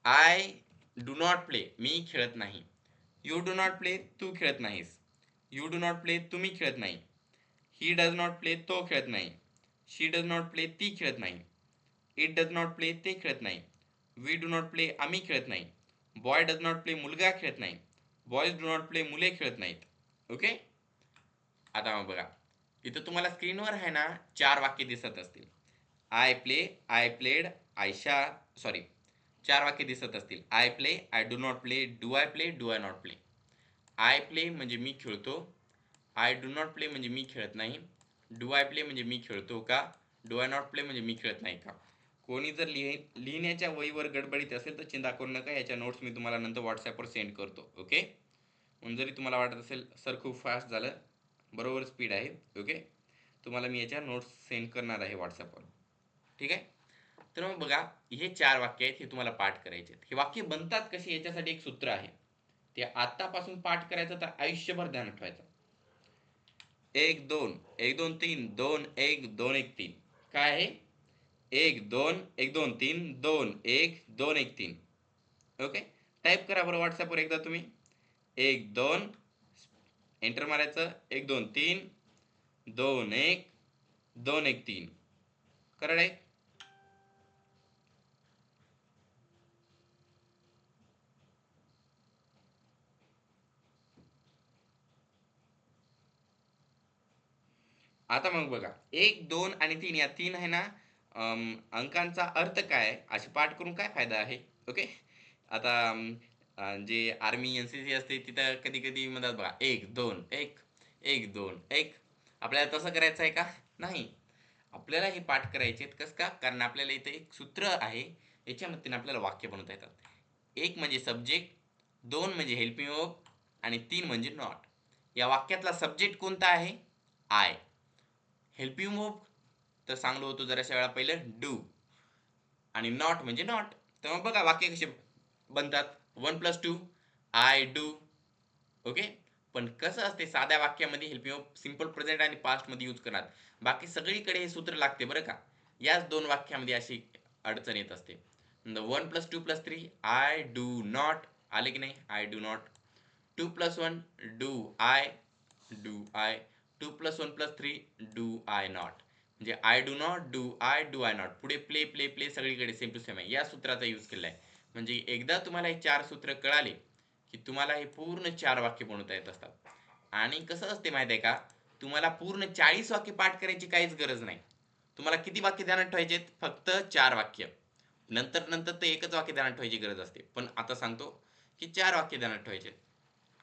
आय डू नॉट प्ले मी खेळत नाही, यू डू नॉट प्ले तू खेळत नाहीस, यू डू नॉट प्ले तुम्ही खेळत नाही, ही डज नॉट प्ले तो खेळत नाही, शी डज नॉट प्ले ती खेळत नाही, इट डज नॉट प्ले ते खेळत नाही, वी डू नॉट प्ले आम्ही खेळत नाही, बॉय डज नॉट प्ले मुलगा खेळत नाही, बॉयज डू नॉट प्ले मुले खेळत नाहीत. ओके, आता मग बघा, इथं तुम्हाला स्क्रीनवर आहे ना 4 वाक्य दिसत असतील. I play, I played, Ayesha, sorry 4 वाक्य दिसत असतील. I play, I do not play, do I play, do I not play. I play म्हणजे मी खेळतो, आय डू नॉट प्ले म्हणजे मी खेळत नाही, डू आय प्ले म्हणजे मी खेळतो का, डू आय नॉट प्ले म्हणजे मी खेळत नाही का. कोणी जर लिहिण्याच्या वहीवर गडबडीत असेल तर चिंता करू नका, याच्या नोट्स मी तुम्हाला नंतर व्हॉट्सॲपवर सेंड करतो. ओके, म्हणून जरी तुम्हाला वाटत असेल सर खूप फास्ट झालं, बरोबर स्पीड आहे. ओके, तुम्हाला मी याच्या नोट्स सेंड करणार आहे व्हॉट्सॲपवर. ठीक आहे, तर मग बघा, हे 4 वाक्य आहेत, हे तुम्हाला पाठ करायचे आहेत. हे वाक्य बनतात कसे याच्यासाठी एक सूत्र आहे, ते आतापासून पाठ करायचं तर आयुष्यभर ध्यानात ठेवायचं. 1 2 1 2 3 2 1 2 1 3. काय आहे, 1 2 1 2 3 2 1 2 1 3. ओके, टाईप करा बरं व्हॉट्सॲपवर एकदा तुम्ही. 1 2 एंटर मारायचं, 1 2 3 2 1 2 1 3. करा टाईप. आता मग बघा, 1 2 आणि 3 या 3 आहे ना अंकांचा अर्थ काय असे पाठ करून काय फायदा आहे. ओके, आता जे आर्मी NCC असते तिथं कधी कधी म्हणतात बघा 1 2 1 1 2 1. आपल्याला तसं करायचं आहे का, नाही. आपल्याला हे पाठ करायचे कसं का, कारण आपल्याला इथे एक सूत्र आहे, याच्या मदतीने आपल्याला वाक्य बनवता येतात. 1 म्हणजे सब्जेक्ट, 2 म्हणजे हेल्पिंग वर्ब आणि 3 म्हणजे नॉट. या वाक्यातला सब्जेक्ट कोणता आहे, आय. हेल्पिंग वर्ब तर सांगलो होतो जराशा वेळा पहिले, डू. आणि नॉट म्हणजे नॉट. तर मग बघा वाक्य कसे बनतात, 1+2 आय डू. ओके, पण कसं असते साध्या वाक्यामध्ये हेल्पिंग वर्ब सिंपल प्रेझेंट आणि पास्ट मध्ये यूज करणार, बाकी सगळीकडे हे सूत्र लागते बरं का. याच 2 वाक्यामध्ये अशी अडचण येत असते. 1+2+3 आय डू नॉट, आले की नाही, I do not. 2+1 do I, do I. 2+1+3 do I not, म्हणजे I do not, do I, do I not. पुढे प्ले प्ले प्ले सगळीकडे सेम टू सेम आहे. या सूत्राचा यूज केला आहे. म्हणजे एकदा तुम्हाला हे 4 सूत्र कळाले की तुम्हाला हे पूर्ण 4 वाक्य बनवता येत असतात. आणि कसं असते माहिती आहे का, तुम्हाला पूर्ण 40 वाक्य पाठ करायची काहीच गरज नाही. तुम्हाला किती वाक्य ध्यानात ठेवायचे, फक्त 4 वाक्य. नंतर नंतर तर एकच वाक्य ध्यानात ठेवायची गरज असते, पण आता सांगतो की 4 वाक्य ध्यानात ठेवायचे.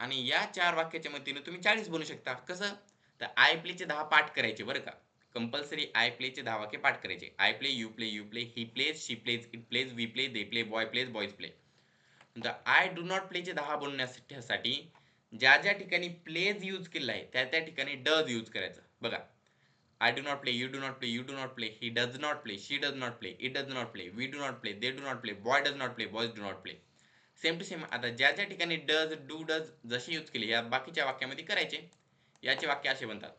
आणि या 4 वाक्याच्या मदतीने तुम्ही 40 बनवू शकता. कसं, तर आय प्लेचे 10 पाठ करायचे बरं का. कंपल्सरी आय प्लेचे 10 वाक्य पाठ करायचे. I play, you play, you play, he plays, she plays, it plays, we play, they play, boy plays, boys play. I do not प्लेचे 10 बनवण्यासाठी ज्या ज्या ठिकाणी प्लेज यूज केलेला आहे त्या त्या ठिकाणी डज यूज करायचं. बघा, I do not play, you do not play, you do not play, he does not play, she does not play, it does not play, we do not play, they do not play, boy does not play, boys do not play. Same to same आता ज्या ज्या ठिकाणी डज डू डज जसे यूज केले या बाकीच्या वाक्यामध्ये करायचे. याचे वाक्य असे बनतात,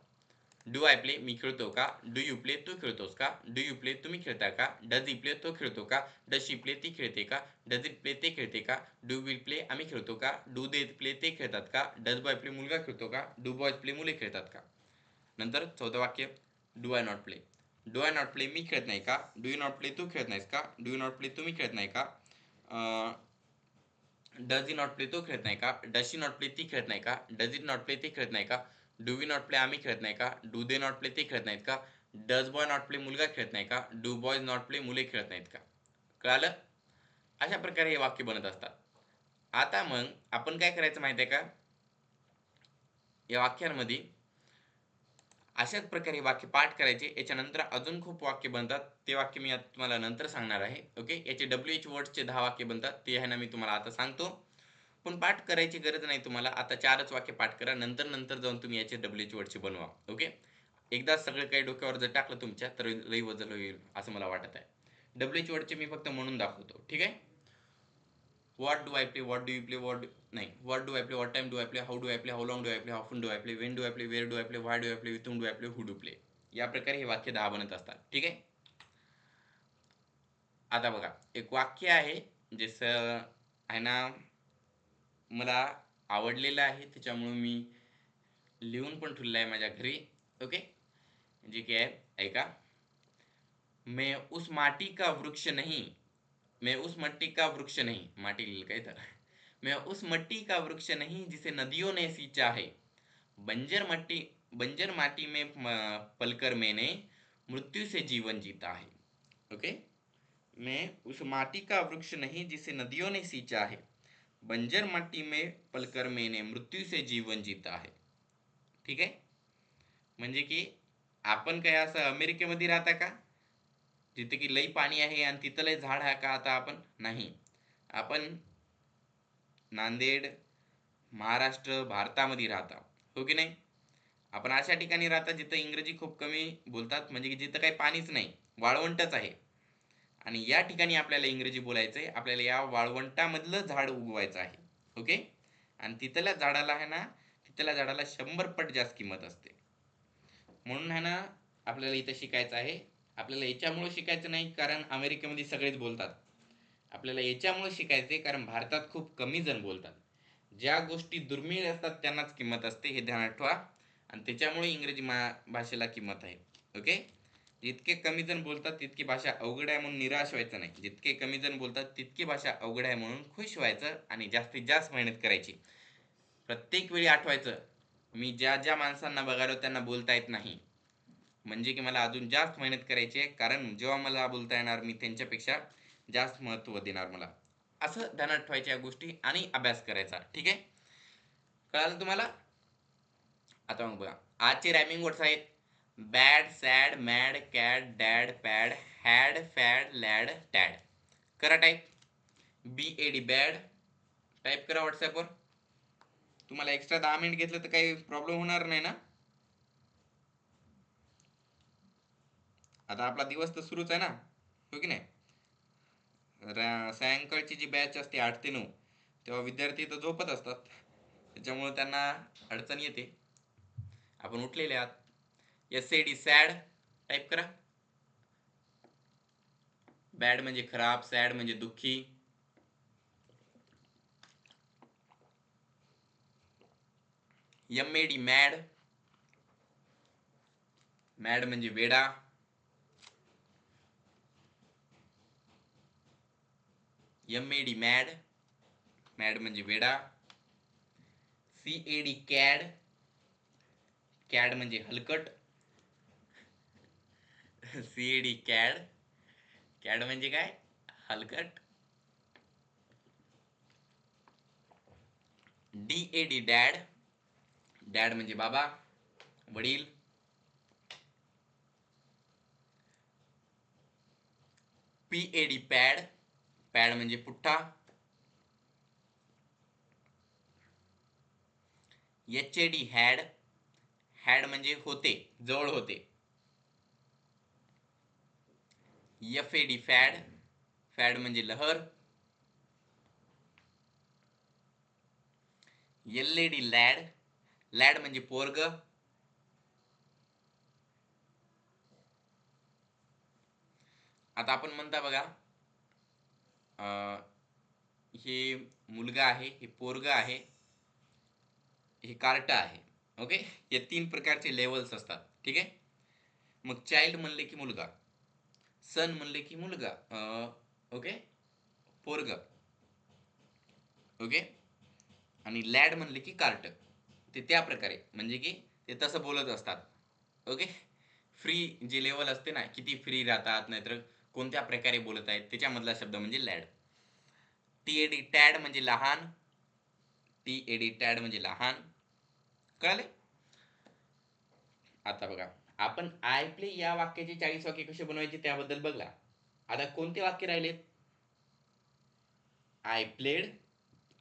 डू आय प्ले मी खेळतो का, डू यू प्ले तू खेळतोस का, डू यू प्ले तुम्ही खेळता का, डज ही प्ले तो खेळतो का, डज शी प्ले ती खेळते का, डज इट प्ले ते खेळते का, डू विल प्ले आम्ही खेळतो का, डू दे प्ले ते खेळतात का, डज बॉय प्ले मुलगा खेळतो का, डू बॉयज प्ले मुले खेळतात का. नंतर चौथं वाक्य, do I not play. Do I not play मी खेळत नाही का, डू यू नॉट प्ले तू खेळत नाहीस का, डू यू नॉट प्ले तुम्ही खेळत नाही का, डज ही नॉट प्ले तो खेळत नाही का, डज शी नॉट प्ले ती खेळत नाही का, डज इट नॉट प्ले ते खेळत नाही का, डू वी नॉट प्ले आम्ही खेळत नाही का, डू दे नॉट प्ले ते खेळत नाहीत का, डज बॉय नॉट प्ले मुलगा खेळत नाही का, डू बॉयज नॉट प्ले मुले खेळत नाहीत का. कळालं. अशा प्रकारे हे वाक्य बनत असतात. आता मग आपण काय करायचं माहिती आहे का, या वाक्यांमध्ये अशाच प्रकारे वाक्य पाठ करायचे. याच्यानंतर अजून खूप वाक्य बनतात. ते वाक्य मी आता तुम्हाला नंतर सांगणार आहे. ओके. याचे WH वर्ड्सचे 10 वाक्य बनतात. ते आहे ना मी तुम्हाला आता सांगतो. पण पाठ करायची गरज नाही तुम्हाला. आता 4च वाक्य पाठ करा. नंतर जाऊन तुम्ही याचे WH वर्डचे बनवा. ओके. एकदाच सगळं काही डोक्यावर जर टाकलं तुमच्या तर लई वजन होईल असं मला वाटत आहे. WH वर्डचे मी फक्त म्हणून दाखवतो. ठीक आहे. What do I play? What do you play? नाही. What do I play? What time do I play? How do I play? How long do I play? How often do I play? When do I play? Where do I play? Why do I play? With whom do I play? Who do play? या प्रकारे हे वाक्य 10 बनत असतात. ठीक आहे. आता बघा एक वाक्य आहे जसं आहे ना मला आवडलेलं आहे त्याच्यामुळे मी लिहून पण ठेवलं आहे माझ्या घरी. ओके. जे की आहे ऐका. मैं उस माटी का वृक्ष नहीं, मैं उस मट्टी का वृक्ष नहीं, माटी लिहिलं काय तर. मैं उस मट्टी का वृक्ष नहीं जिसे नदियों ने सींचा है, बंजर माटी में पलकर मैंने मृत्यु से जीवन जीता है. ओके. मैं उस माटी का वृक्ष नहीं जिसे नदियों ने सींचा है, बंजर माटी में पलकर मैंने मृत्यू से जीवन जीता है. ठीक आहे. म्हणजे की आपण काय असं अमेरिकेमध्ये राहता का जिथे की लई पाणी आहे आणि तिथं लई झाड आहे का आता आपण नाही. आपण नांदेड महाराष्ट्र भारतामध्ये राहता. हो की नाही. आपण अशा ठिकाणी राहता जिथं इंग्रजी खूप कमी बोलतात. म्हणजे की जिथं काही पाणीच नाही, वाळवंटच आहे. आणि या ठिकाणी आपल्याला इंग्रजी बोलायचं आहे. आपल्याला या वाळवंटामधलं झाड उगवायचं आहे. ओके. आणि तिथल्या झाडाला आहे ना तिथल्या झाडाला 100 पट जास्त किंमत असते. म्हणून आहे ना आपल्याला इथं शिकायचं आहे. आपल्याला याच्यामुळे शिकायचं नाही कारण अमेरिकेमध्ये सगळेच बोलतात. आपल्याला याच्यामुळे शिकायचे कारण भारतात खूप कमी जण बोलतात. ज्या गोष्टी दुर्मिळ असतात त्यांनाच किंमत असते हे ध्यानात ठेवा. आणि त्याच्यामुळे इंग्रजी भाषेला किंमत आहे. ओके. जितके कमी जण बोलतात तितकी भाषा अवघड आहे म्हणून निराश व्हायचं नाही. जितके कमी जण बोलतात तितकी भाषा अवघड आहे म्हणून खुश व्हायचं आणि जास्तीत जास्त मेहनत करायची. प्रत्येक वेळी आठवायचं मी ज्या ज्या माणसांना बघालो त्यांना बोलता येत नाही. म्हणजे की मला अजून जास्त मेहनत करायची आहे कारण जेव्हा मला बोलता येणार मी त्यांच्यापेक्षा जास्त महत्त्व देणार मला. असं ध्यानात ठेवायच्या गोष्टी आणि अभ्यास करायचा. ठीक आहे. कळालं तुम्हाला. आता मग बघा आजचे रायमिंग वर्ड्स आहेत. Bad, sad, mad, cat, dad, pad, had, fad, lad, tad. करा टाईप. BAD बॅड टाईप करा व्हॉट्सॲपवर. तुम्हाला एक्स्ट्रा 10 मिनिट घेतलं तर काही प्रॉब्लेम होणार नाही ना. आता आपला दिवस तर सुरूच आहे ना. हो की नाही. सायंकाळची जी बॅच असते 8 ते 9 तेव्हा विद्यार्थी तर झोपत असतात. त्याच्यामुळे त्यांना अडचण येते. आपण उठलेले आहात. SAD सॅड टाईप करा. बॅड म्हणजे खराब, सॅड म्हणजे दुःखी. MAD मॅड, मॅड म्हणजे वेडा. MAD मॅड, मॅड म्हणजे वेडा. CAD कॅड, कॅड म्हणजे हलकट. CAD कॅड, कॅड म्हणजे काय हलकट. DAD डॅड, डॅड म्हणजे बाबा वडील. PAD पॅड, पॅड म्हणजे पुठ्ठा. HAD हॅड, हॅड म्हणजे होते जवळ होते. FAD फॅड, फॅड म्हणजे लहर. LAD लॅड, लॅड म्हणजे पोरग. आता आपण म्हणता बघा हे मुलगा आहे, हे पोरग आहे, हे कार्ट आहे. ओके. हे 3 प्रकारचे लेवल्स असतात. ठीक आहे. मग चाइल्ड म्हणले की मुलगा, सन म्हणले की मुलगा ओके पोरग. ओके. आणि लॅड म्हणले की कार्ट. ते त्या प्रकारे म्हणजे की ते तसं बोलत असतात. ओके. फ्री जे लेवल असते ना किती फ्री राहतात नाहीतर कोणत्या प्रकारे बोलत आहेत त्याच्यामधला शब्द म्हणजे लॅड. TAD टॅड म्हणजे लहान. TAD टॅड म्हणजे लहान. कळाले. आता बघा, आपण आय प्ले या वाक्याचे 40 वाक्य कसे बनवायचे त्याबद्दल बघला. आता कोणते वाक्य राहिलेत? आय प्लेड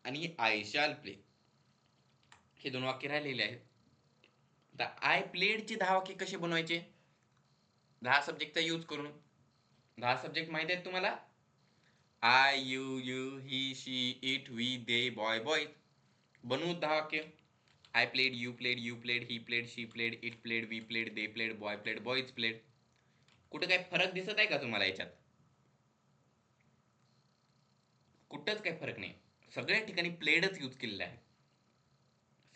आणि आय शॅल प्ले हे 2 वाक्य राहिलेले आहेत. आता आय प्लेडचे 10 वाक्य कसे बनवायचे? 10 सब्जेक्टचा यूज करून. 10 सब्जेक्ट माहिती आहेत तुम्हाला? I, you, he, she, it, we, they, boy, boys. बनवू 10 वाक्य. I played, you played, he played, she played, it played, we played, they played, boy played, boys played. कुठे काही फरक दिसत आहे का तुम्हाला याच्यात? कुठंच काही फरक नाही. सगळ्या ठिकाणी प्लेडच यूज केलेलं आहे.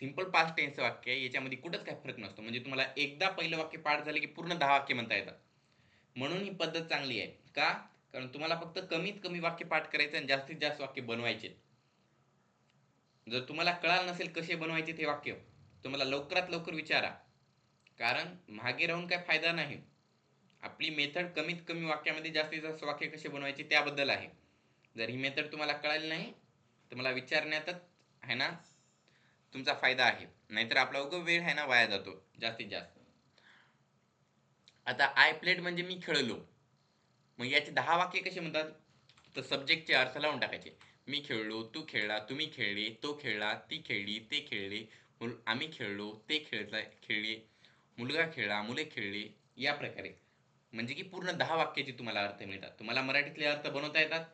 सिंपल पास्ट टेन्सचं वाक्य आहे, याच्यामध्ये कुठंच काही फरक नसतो. म्हणजे तुम्हाला एकदा पहिलं वाक्य पाठ झाले की पूर्ण 10 वाक्य म्हणता येतात. म्हणून ही पद्धत चांगली आहे. का? कारण तुम्हाला फक्त कमीत कमी वाक्य पाठ करायचं आणि जास्तीत जास्त वाक्य बनवायचे. जर तुम्हाला कळालं नसेल कसे बनवायचे ते वाक्य, तुम्हाला लवकरात लवकर विचारा. कारण मागे राहून काय फायदा नाही. आपली मेथड कमीत कमी वाक्यामध्ये जास्तीत जास्त वाक्य कसे बनवायचे त्याबद्दल आहे. जर ही मेथड तुम्हाला कळाली नाही तर मला विचारण्यातच आहे ना तुमचा फायदा आहे. नाहीतर आपला उगा वेळ आहे ना वाया जातो जास्तीत जास्त. आता आय प्लेड म्हणजे मी खेळलो. मग याचे 10 वाक्य कसे म्हणतात? तर सब्जेक्टचे अर्थ लावून टाकायचे. मी खेळलो, तू खेळला, तुम्ही खेळले, तो खेळला, ती खेळली, ते खेळले, आम्ही खेळलो, ते खेळले, मुलगा खेळला, मुले खेळले, या प्रकारे. म्हणजे की पूर्ण 10 वाक्याचे तुम्हाला अर्थ मिळतात. तुम्हाला मराठीतले अर्थ बनवता येतात,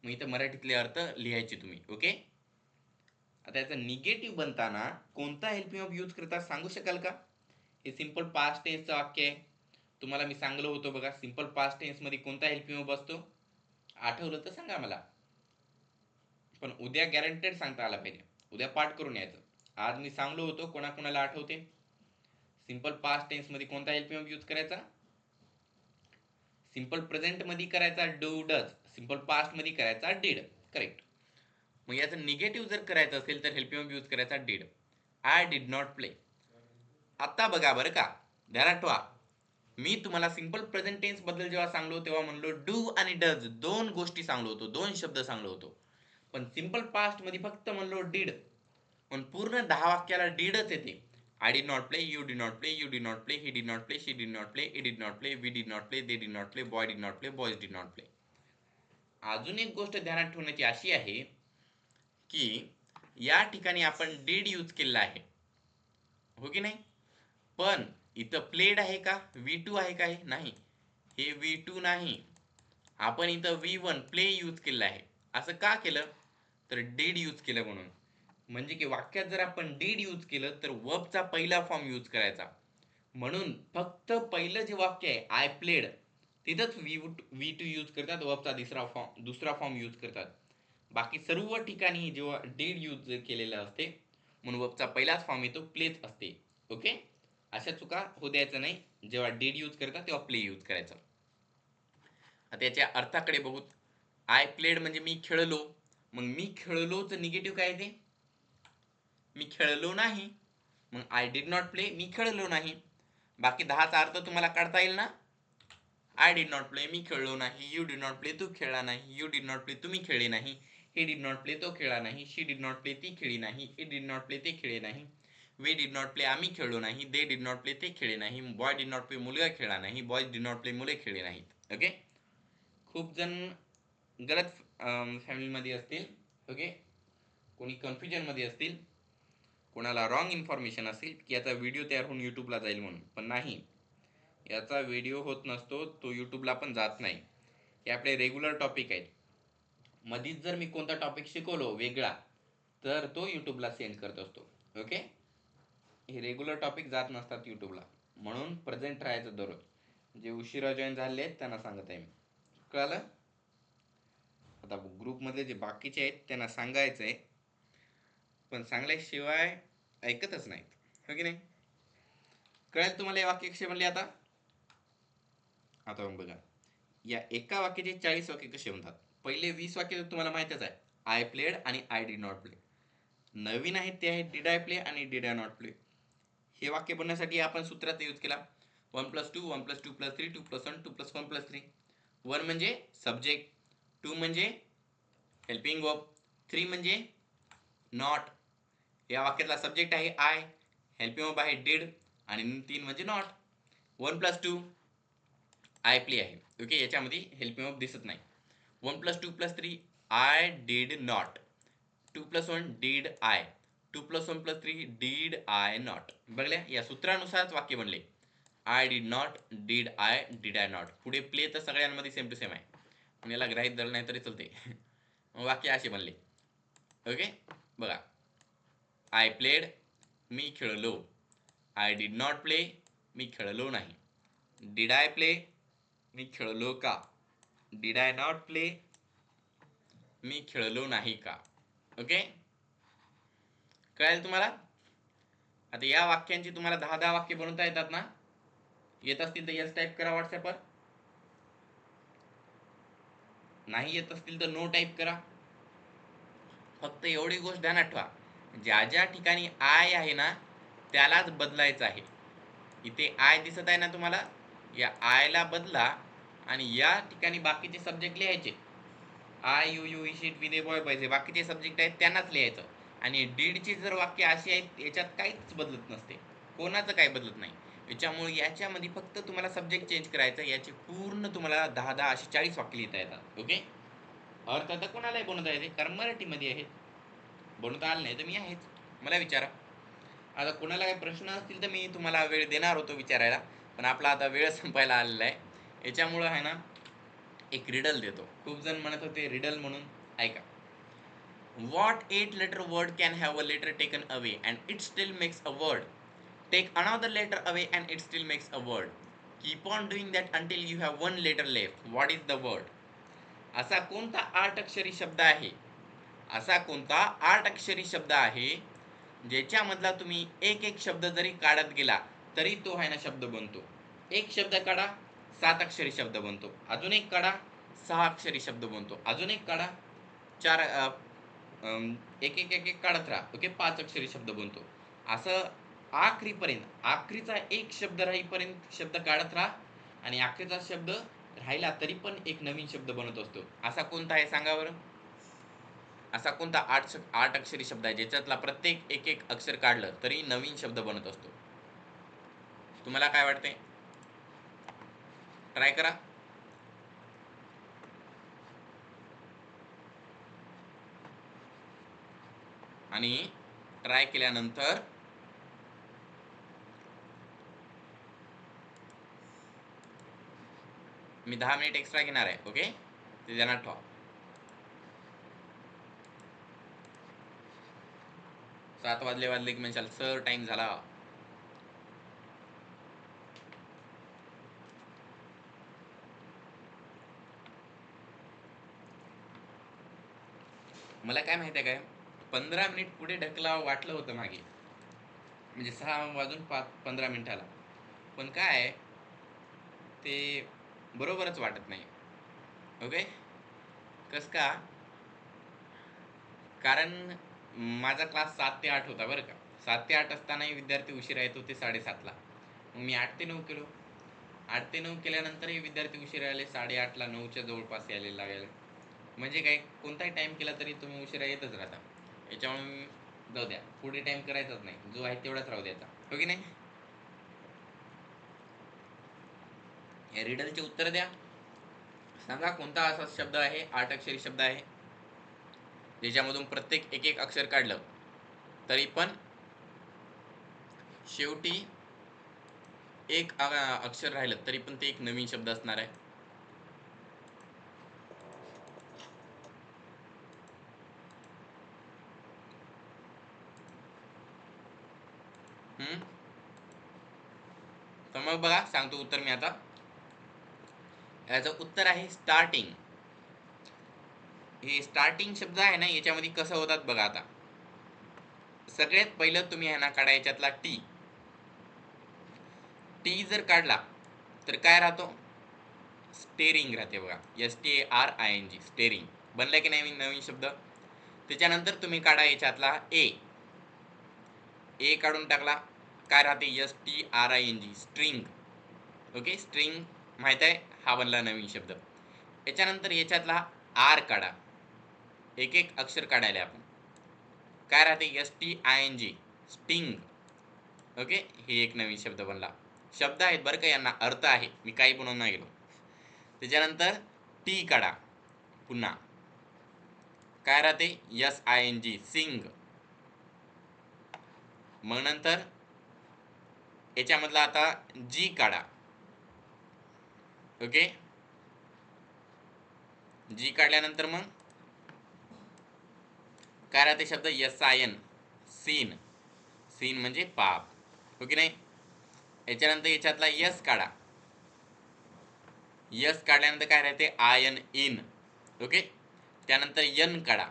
मग इथं मराठीतले अर्थ लिहायचे तुम्ही. ओके. आता याचा निगेटिव्ह बनताना कोणता हेल्पिंग ऑफ यूज करतात सांगू शकाल का? हे सिंपल पास्ट टेन्सचं वाक्य आहे. तुम्हाला मी सांगलो होतो बघा, सिंपल पास्ट टेन्स मध्ये कोणता हेल्पिंग ऑफ असतो? आठवलं तर सांगा मला. पण उद्या गॅरंटेड सांगता आला पाहिजे. उद्या पाठ करून यायचं. आज मी सांगलो होतो, कोणाकोणाला आठवते? सिंपल पास्ट टेन्स मध्ये कोणता हेल्पिंग ऑफ यूज करायचा? सिंपल प्रेझेंट मध्ये करायचा डू डज, सिंपल पास्ट मध्ये करायचा डिड. करेक्ट. मग याचं निगेटिव्ह जर करायचं असेल तर हेल्पिंग ऑफ यूज करायचा did. I did not play. आता बघा बरं का, ध्यानात ठेवा. मी तुम्हाला सिंपल प्रेझेंट टेन्स बद्दल जेव्हा सांगलो तेव्हा म्हणलो डू आणि डज 2 गोष्टी सांगलो होतो, 2 शब्द सांगलो होतो. पण सिंपल पास्ट मध्ये फक्त म्हणलो डिड. पण पूर्ण 10 वाक्याला डिडच येते. I did not play, you did not play, you did not play, he did not play, she did not play, it did not play, we did not play, they did not play, boy did not play, boys did not play. अजून एक गोष्ट ध्यानात ठेवण्याची अशी आहे की या ठिकाणी आपण डिड यूज केलेला आहे, हो की नाही? पण इथं प्लेड आहे का? V2 आहे का? हे नाही. हे V2 नाही. आपण इथं V1 प्ले यूज केलेलं आहे. असं का केलं? तर डीड यूज केलं म्हणून. म्हणजे की वाक्यात जर आपण डीड यूज केलं तर वर्बचा पहिला फॉर्म यूज करायचा. म्हणून फक्त पहिलं जे वाक्य आहे आय प्लेड तिथंच V2 यूज करतात, वर्बचा दुसरा फॉर्म यूज करतात. बाकी सर्व ठिकाणी जेव्हा डीड यूज केलेलं असते म्हणून वर्बचा पहिलाच फॉर्म येतो, प्लेच असते. ओके. अशा चुका होऊ द्यायचं नाही. जेव्हा डीड यूज करतात तेव्हा प्ले यूज करायचं. आता याच्या अर्थाकडे बघू. आय प्लेड म्हणजे मी खेळलो. मग मी खेळलोच निगेटिव्ह काय ते? मी खेळलो नाही. मग आय डिड नॉट प्ले, मी खेळलो नाही. बाकी 10चा अर्थ तुम्हाला काढता येईल ना? आय डिड नॉट प्ले, मी खेळलो नाही. यू डिड नॉट प्ले, तू खेळला नाही. यू डिड नॉट प्ले, तुम्ही खेळले नाही. ही डिड नॉट प्ले, तो खेळला नाही. शी डिड नॉट प्ले, ती खेळली नाही. इट डिड नॉट प्ले, ते खेळले नाही. वी डिड नॉट प्ले, आम्ही खेळलो नाही. दे डिड नॉट प्ले, ते खेळले नाही. बॉय डिड नॉट प्ले, मुलगा खेळला नाही. बॉयज डिड नॉट प्ले, मुले खेळले नाहीत. ओके. खूप जण गलत फॅमिलीमध्ये असतील. ओके. कोणी कन्फ्युजनमध्ये असतील, कोणाला रॉंग इन्फॉर्मेशन असेल की याचा व्हिडिओ तयार होऊन यूट्यूबला जाईल म्हणून. पण नाही, याचा व्हिडिओ होत नसतो, तो यूट्यूबला पण जात नाही. हे आपले रेग्युलर टॉपिक आहेत. मधीच जर मी कोणता टॉपिक शिकवलो वेगळा तर तो यूट्यूबला सेंड करत असतो. ओके. हे रेग्युलर टॉपिक जात नसतात यूट्यूबला, म्हणून प्रेझेंट राहायचं दररोज. जे उशिरा जॉईन झाले आहेत त्यांना सांगत आहे मी. कळालं? आता ग्रुपमधले जे बाकीचे आहेत त्यांना सांगायचं आहे, पण सांगल्याशिवाय ऐकतच नाहीत, हो की नाही? कळेल तुम्हाला हे वाक्य कसे म्हणले आता? आता बघा, या एका वाक्याचे 40 वाक्य कसे म्हणतात. पहिले 20 वाक्य तुम्हाला माहितच आहे. आय प्लेड आणि आय डिड नॉट प्ले. नवीन आहेत ते आहेत डिड आय प्ले आणि डिड आय नॉट प्ले. हे वाक्य बनवण्यासाठी आपण सूत्राचा यूज केला. 1+2 1+2+3 2+1 2+1+3. 1 म्हणजे सब्जेक्ट, 2 म्हणजे हेल्पिंग वर्ब, 3 म्हणजे नॉट. या वाक्यातला सब्जेक्ट आहे आय, हेल्पिंग वर्ब आहे डिड आणि 3 म्हणजे नॉट. 1 + 2 आय प्ले आहे. ओके, याच्यामध्ये हेल्पिंग ऑफ दिसत नाही. 1 + 2 + 3 I did not. 2 + 1 did I. 2 + 1 + 3 did I not. बघल्या, या सूत्रानुसारच वाक्य बनले. I did not, did I not. पुढे प्ले तर सगळ्यांमध्ये सेम टू सेम आहे, पण याला ग्राहित धरलं नाही तरी चलते. वाक्य असे बनले. ओके, बघा. आय प्लेड, मी खेळलो. आय डिड नॉट प्ले, मी खेळलो नाही. डिड आय प्ले, मी खेळलो का. डिड आय नॉट प्ले, मी खेळलो नाही का. ओके, कळेल तुम्हाला. आता या वाक्यांची तुम्हाला 10 वाक्य बनवता येतात ना. येत असतील तर यस टाईप करा व्हॉट्सअपवर. नाही येत असतील तर नो टाईप करा. फक्त एवढी गोष्ट ध्यानात ठेवा, ज्या ज्या ठिकाणी आय आहे ना त्यालाच बदलायचं आहे. इथे आय दिसत आहे ना तुम्हाला, या आयला बदला आणि या ठिकाणी बाकीचे सब्जेक्ट लिहायचे. आय यू यू इश इट वी दे बॉय पाहिजे, बाकीचे सब्जेक्ट आहेत त्यांनाच लिहायचं. आणि डीडची जर वाक्य अशी आहेत याच्यात काहीच बदलत नसते, कोणाचं काही बदलत नाही. याच्यामुळे याच्यामध्ये फक्त तुम्हाला सब्जेक्ट चेंज करायचं. याचे पूर्ण तुम्हाला 10 अशी 40 वाक्य लिहिता येतात. ओके, अर्थ आता कोणालाही बनवता येते, कारण मराठीमध्ये आहेत. बनवता आलं नाही तर मी आहेच, मला विचारा. आता कोणाला काही प्रश्न असतील तर मी तुम्हाला वेळ देणार होतो विचारायला, पण आपला आता वेळ संपायला आलेला आहे. याच्यामुळं आहे ना एक रिडल देतो. खूप जण म्हणत होते रिडल म्हणून, ऐका. What 8-letter word can have a letter taken away and it still makes a word? Take another letter away and it still makes a word. Keep on doing that until you have 1 letter left. What is the word? असा कोणता 8 अक्षरी शब्द आहे, असा कोणता 8 अक्षरी शब्द आहे ज्याच्यामधला तुम्ही एक एक शब्द जरी काढत गेला तरी तो आहे ना शब्द बनतो. एक शब्द काढा 7 अक्षरी शब्द बनतो. अजून एक काढा 6 अक्षरी शब्द बनतो. अजून एक काढा 4 एक एक एक एक काढत राहा. ओके, 5 अक्षरी शब्द बनतो. असं आखरीपर्यंत, आखरीचा एक शब्द राहीपर्यंत शब्द काढत राहा आणि आखरीचा शब्द राहिला तरी पण एक नवीन शब्द बनत असतो. असा कोणता आहे सांगा बरं. असा कोणता 8 अक्षरी शब्द आहे ज्याच्यातला प्रत्येक एक एक अक्षर काढलं तरी नवीन शब्द बनत असतो. तुम्हाला काय वाटते, ट्राय करा. आणि ट्राय केल्यानंतर मी 10 मिनिट एक्स्ट्रा घेणार आहे. ओके, ते ध्यानात ठेवा. 7 वाजले की म्हणशाल सर टाइम झाला. मला काय माहिती आहे काय, 15 मिनिट पुढे ढकला वाटलं होतं मागे, म्हणजे 6:15 मिनिटाला. पण काय ते बरोबरच वाटत नाही. ओके, कस का, कारण माझा क्लास 7 ते 8 होता बरं का. 7 ते 8 असतानाही विद्यार्थी उशिरा येत होते 7:30ला. मग मी 8 ते 9 केलो. 8 ते 9 केल्यानंतरही विद्यार्थी उशिरा आले. 8:30ला 9च्या जवळपास यायला लागले. म्हणजे काय, कोणताही टाइम केला तरी तुम्ही उशिरा येतच राहता. याच्यामुळे जाऊ द्या, पुढे टाइम करायचाच नाही, जो आहे तेवढाच राहू द्यायचा. हो की नाही. या रिडलचे उत्तर द्या. सांगा कोणता असा शब्द आहे 8 अक्षरी शब्द आहे ज्याच्यामधून प्रत्येक एक एक अक्षर काढलं तरी पण शेवटी एक अक्षर राहिलं तरी पण ते एक नवीन शब्द असणार आहे. तर मग बघा, सांगतो उत्तर मी आता. याचं उत्तर आहे स्टार्टिंग. हे स्टार्टिंग शब्द आहे ना, याच्यामध्ये कसं होतात बघा. आता सगळ्यात पहिलं तुम्ही आहे ना काढा याच्यातला टी. टी जर काढला तर काय राहतो, स्टेरिंग राहते बघा. STARING, steering. बनला की नाही नवीन शब्द. त्याच्यानंतर तुम्ही काढा याच्यातला ए. ए काढून टाकला, काय राहते, STRING, स्ट्रिंग. ओके, स्ट्रिंग माहित आहे, हा बनला नवीन शब्द. याच्यानंतर याच्यातला आर काढा. एक एक अक्षर काढायला आपण, काय राहते, STING, स्टिंग. ओके, ही एक नवीन शब्द बनला. शब्द आहेत बरं का, यांना अर्थ आहे, मी काही बनवून नाही गेलो. त्याच्यानंतर टी काढा. पुन्हा काय राहते? SING, सिंग. मग नंतर याच्यामधला आता जी काढा. ओके, जी काढल्यानंतर मग काय राहते शब्द? SIN, scene. सीन म्हणजे पाप. हो की नाही? याच्यानंतर याच्यातला यस काढा. यस काढल्यानंतर काय राहते? IN, in. ओके, त्यानंतर यन काढा.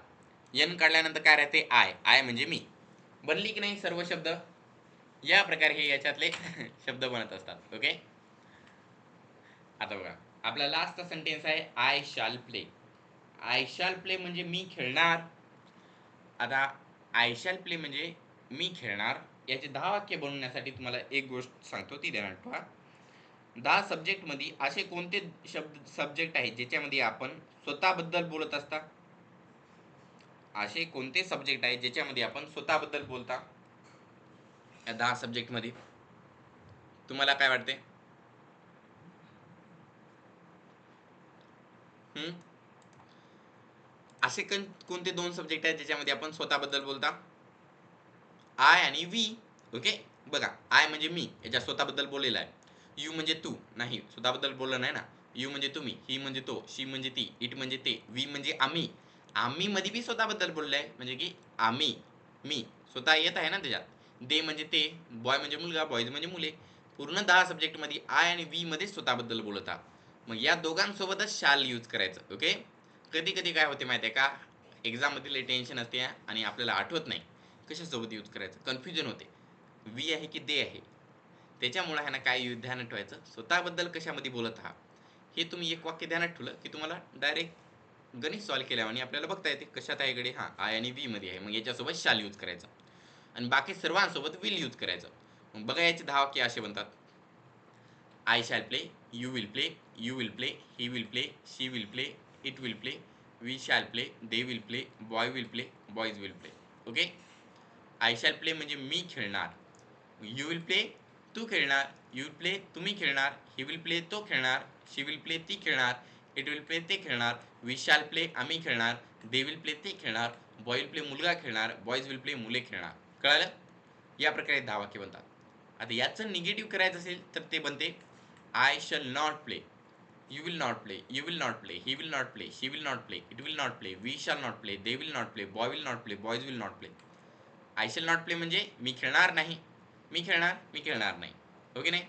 यन काढल्यानंतर काय राहते? आय म्हणजे मी. बनली की नाही सर्व शब्द? या प्रकारे हे याच्यातले शब्द बनत असतात. ओके, आता बघा, आपला लास्ट सेंटेन्स आहे I shall play. I shall play म्हणजे मी खेळणार. आता आय शॅल प्ले म्हणजे मी खेळणार. याचे 10 वाक्य बनवण्यासाठी तुम्हाला एक गोष्ट सांगतो, ती ध्यानात ठेवा. 10 सब्जेक्ट मध्ये असे कोणते सब्जेक्ट आहेत ज्याच्यामध्ये आपण स्वतःबद्दल बोलत असता? असे कोणते सब्जेक्ट आहेत ज्याच्यामध्ये आपण स्वतःबद्दल बोलता? या 10 सब्जेक्ट मध्ये तुम्हाला काय वाटते? असे कोणते 2 सब्जेक्ट आहेत ज्याच्यामध्ये आपण स्वतःबद्दल बोलता? आय आणि वी. ओके, बघा, आय म्हणजे मी, याच्या स्वतःबद्दल बोललेला आहे. यू म्हणजे तू, नाही, स्वतःबद्दल बोललं नाही ना. यू म्हणजे तुम्ही, ही म्हणजे तो, शी म्हणजे ती, इट म्हणजे ते, वी म्हणजे आम्ही. आम्ही मध्ये बी स्वतःबद्दल बोललंय, म्हणजे की आम्ही, मी स्वतः येत आहे ना त्याच्यात. दे म्हणजे ते, बॉय म्हणजे मुलगा, बॉयज म्हणजे मुले. पूर्ण 10 सब्जेक्ट मध्ये आय आणि वी मध्ये स्वतःबद्दल बोलत आहात. मग या दोघांसोबतच शाल यूज करायचं. ओके, कधी कधी काय होते माहिती आहे का, एक्झाम मध्ये टेन्शन असते आणि आपल्याला आठवत नाही कशासोबत यूज करायचं, कन्फ्युजन होते, वी आहे की दे आहे. त्याच्यामुळे आहे ना, काय ध्यानात ठेवायचं, स्वतःबद्दल कशामध्ये बोलत आहात हे तुम्ही एक वाक्य ध्यानात ठेवलं की तुम्हाला डायरेक्ट गणित सॉल्व्ह केल्यावर आणि आपल्याला बघता येते कशात आहे इकडे. हां, आय आणि वी मध्ये आहे, मग याच्यासोबत शाल यूज करायचं आणि बाकी सर्वांसोबत विल यूज करायचं. मग बघा, याचे 10 वाक्य असे बनतात. I shall play, you will play, you will play, he will play, she will play, it will play, we shall play, they will play, boy will play, boys will play. Okay, I shall play म्हणजे मी खेळणार. यू विल प्ले, तू खेळणार. यू विल प्ले, तुम्ही खेळणार. ही विल प्ले, तो खेळणार. शी विल प्ले, ती खेळणार. इट विल प्ले, ते खेळणार. वी शॅल प्ले, आम्ही खेळणार. दे विल प्ले, ते खेळणार. बॉय विल प्ले, मुलगा खेळणार. बॉयज विल प्ले, मुले खेळणार. कळालं? या प्रकारे 10 वाक्य बनतात. आता याचं निगेटिव्ह करायचं असेल तर ते बनते I shall not play, you will not play, you will not play, he will not play, she will not play, it will not play, we shall not play, they will not play, boy will not play, boys will not play. I shall not play म्हणजे मी खेळणार नाही, मी खेळणार नाही. ओके नाही?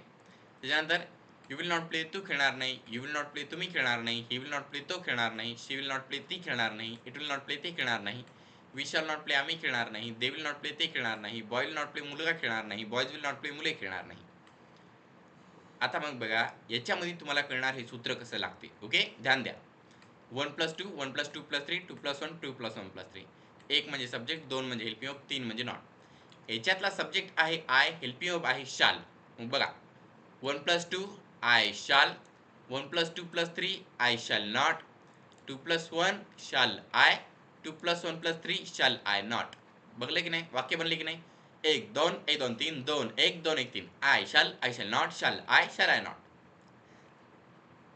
त्याच्यानंतर यू विल नॉट प्ले, तू खेळणार नाही. यू विल नॉट प्ले, तुम्ही खेळणार नाही. ही विल नॉट प्ले, तो खेळणार नाही. शी विल नॉट प्ले, ती खेळणार नाही. इट विल नॉट प्ले, ते खेळणार नाही. वी शॅल नॉट प्ले, आम्ही खेळणार नाही. दे विल नॉट प्ले, ते खेळणार नाही. बॉय विल नॉट प्ले, मुलगा खेळणार नाही. बॉयज विल नॉट प्ले, मुले खेळणार नाही. आता मग बघा, याच्यामध्ये तुम्हाला कळणार हे सूत्र कसं लागते. ओके, ध्यान द्या. 1+2, 1+2+3, 2+1, 2+1+3. एक म्हणजे सब्जेक्ट, 2 म्हणजे हेल्पिंग ऑफ, 3 म्हणजे नॉट. याच्यातला सब्जेक्ट आहे आय, हेल्पिंग ऑफ आहे शाल. मग बघा, 1+2 आय शाल, 1+2+3 आय शाल नॉट, 2+1 शाल आय, 2+1+3 शाल आय नॉट. बघलं की नाही? वाक्य बनले की नाही? 1 2 1 2 3 2 1 2 1 3. आय शॅल नॉट, शाल आय नॉट.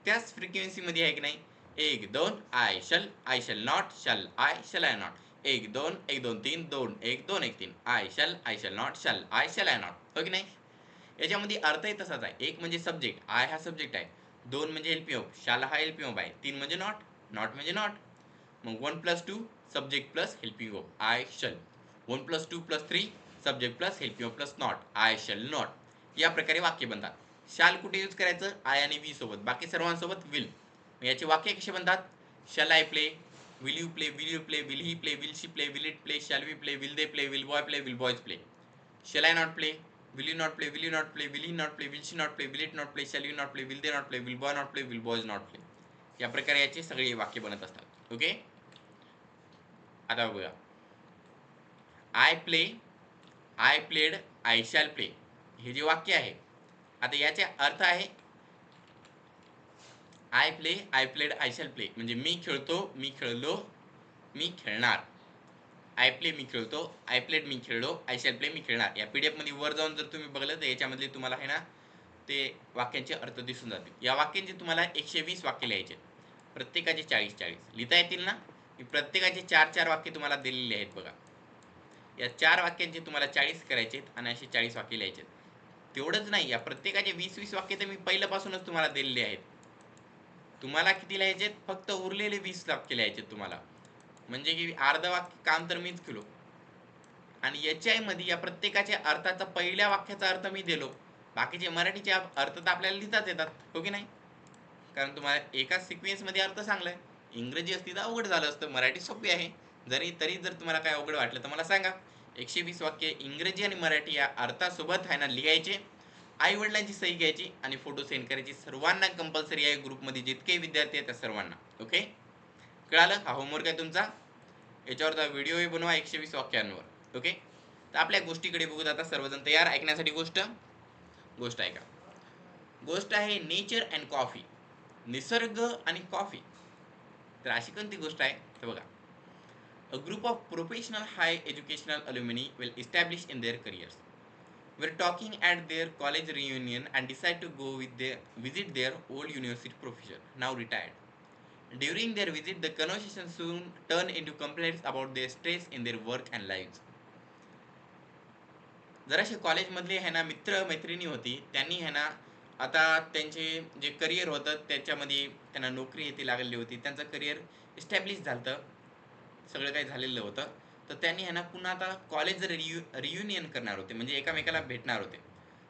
त्याच फ्रिक्वेन्सी मध्ये आहे की नाही? 1 2 आय शॅल नॉट, शाल I not. 1 2 1 2 3 2 1 2 1 3. I shall not, शाल आय नॉट. हो की नाही? याच्यामध्ये अर्थही तसाच आहे. एक म्हणजे सब्जेक्ट, आय हा सब्जेक्ट आहे. 2 म्हणजे हेल्पिंग ऑफ, शाल हा हेल्पिंग ऑफ आहे. 3 म्हणजे नॉट, नॉट म्हणजे नॉट. मग 1+2 subject plus helping of, I shall. 1+2+3 subject plus helping of plus not, I shall not. या प्रकारे वाक्य बनतात. शाल कुठे यूज करायचं? आय आणि वी सोबत. बाकी सर्वांसोबत विल. याचे वाक्य कसे बनतात? Shall I play, will you play, will you play, will he play, will she play, will it play, shall we play, will they play, will boy play, will boys play. Shall I not play, will you not play, will you not play, will he not play, will she not play, will it not play, shall you not play, will they not play, will boy not play, will boys not play. या प्रकारे याचे सगळे वाक्य बनत असतात. ओके, आता बघूया. I play, I played, I shall play, हे जे वाक्य आहे, आता याचे अर्थ आहे I play, I played, I shall play म्हणजे मी खेळतो, मी खेळलो, मी खेळणार. आय प्ले मी खेळतो, आय प्लेड मी खेळलो, आय शॅल प्ले मी खेळणार. या PDF मध्ये वर जाऊन जर तुम्ही बघलं तर याच्यामधले तुम्हाला आहे ना ते वाक्यांचे अर्थ दिसून जातील. या वाक्यांचे तुम्हाला 120 वाक्य लिहायचे, प्रत्येकाचे 40-40 लिहिता येतील ना. प्रत्येकाचे 4-4 वाक्य तुम्हाला दिलेले आहेत बघा. या 4 वाक्यांचे तुम्हाला 40 करायचे आणि असे 40 वाक्य लिहायचे. तेवढंच नाही, या प्रत्येकाचे 20-20 वाक्य तर मी पहिल्यापासूनच तुम्हाला दिलेले आहेत. तुम्हाला किती लिहायचे? फक्त उरलेले 20 वाक्य लिहायचे तुम्हाला. म्हणजे की अर्ध वाक्य काम तर मीच केलो. आणि याच्यामध्ये या प्रत्येकाच्या अर्थाचा पहिल्या वाक्याचा अर्थ मी दिलो. बाकीचे मराठीचे अर्थ तर आपल्याला लिहिताच येतात, हो की नाही? कारण तुम्हाला एकाच सिक्वेन्समध्ये अर्थ सांगलाय. इंग्रजी असती तर अवघड झालं असतं, मराठी सोपी आहे. तरी जर तुम्हाला काय अवघड वाटलं तर मला सांगा. 120 वाक्य इंग्रजी आणि मराठी या अर्थासोबत आहे ना लिहायचे. आई वडिलांची सही घ्यायची आणि फोटो सेंड करायची. सर्वांना कंपल्सरी आहे, ग्रुपमध्ये जितके विद्यार्थी आहेत त्या सर्वांना. ओके, कळालं? हा होमवर्क आहे तुमचा. याच्यावर व्हिडिओही बनवा 120 वाक्यांवर. ओके, तर आपल्या गोष्टीकडे बघूत आता. सर्वजण तयार ऐकण्यासाठी? गोष्ट ऐका. गोष्ट आहे नेचर अँड कॉफी, निसर्ग आणि कॉफी. तर अशी कोणती गोष्ट आहे तर बघा. A group of professional high educational alumni will establish in their careers. Were talking at their college reunion and decide to go visit their old university professor, now retired. During their visit, the conversation soon turned into complaints about their stress in their work and lives. जराशे कॉलेजमधले आहे ना मित्र मैत्रिणी होती, त्यांनी आहे ना आता त्यांचे जे करिअर होतं त्याच्यामध्ये त्यांना नोकरी येते लागलेली होती, त्यांचं करिअर इस्टॅब्लिश झालं, सगळं काही झालेलं होतं. तर त्यांनी आहे ना पुन्हा आता कॉलेज रियुनियन करणार होते, म्हणजे एकामेकाला भेटणार होते.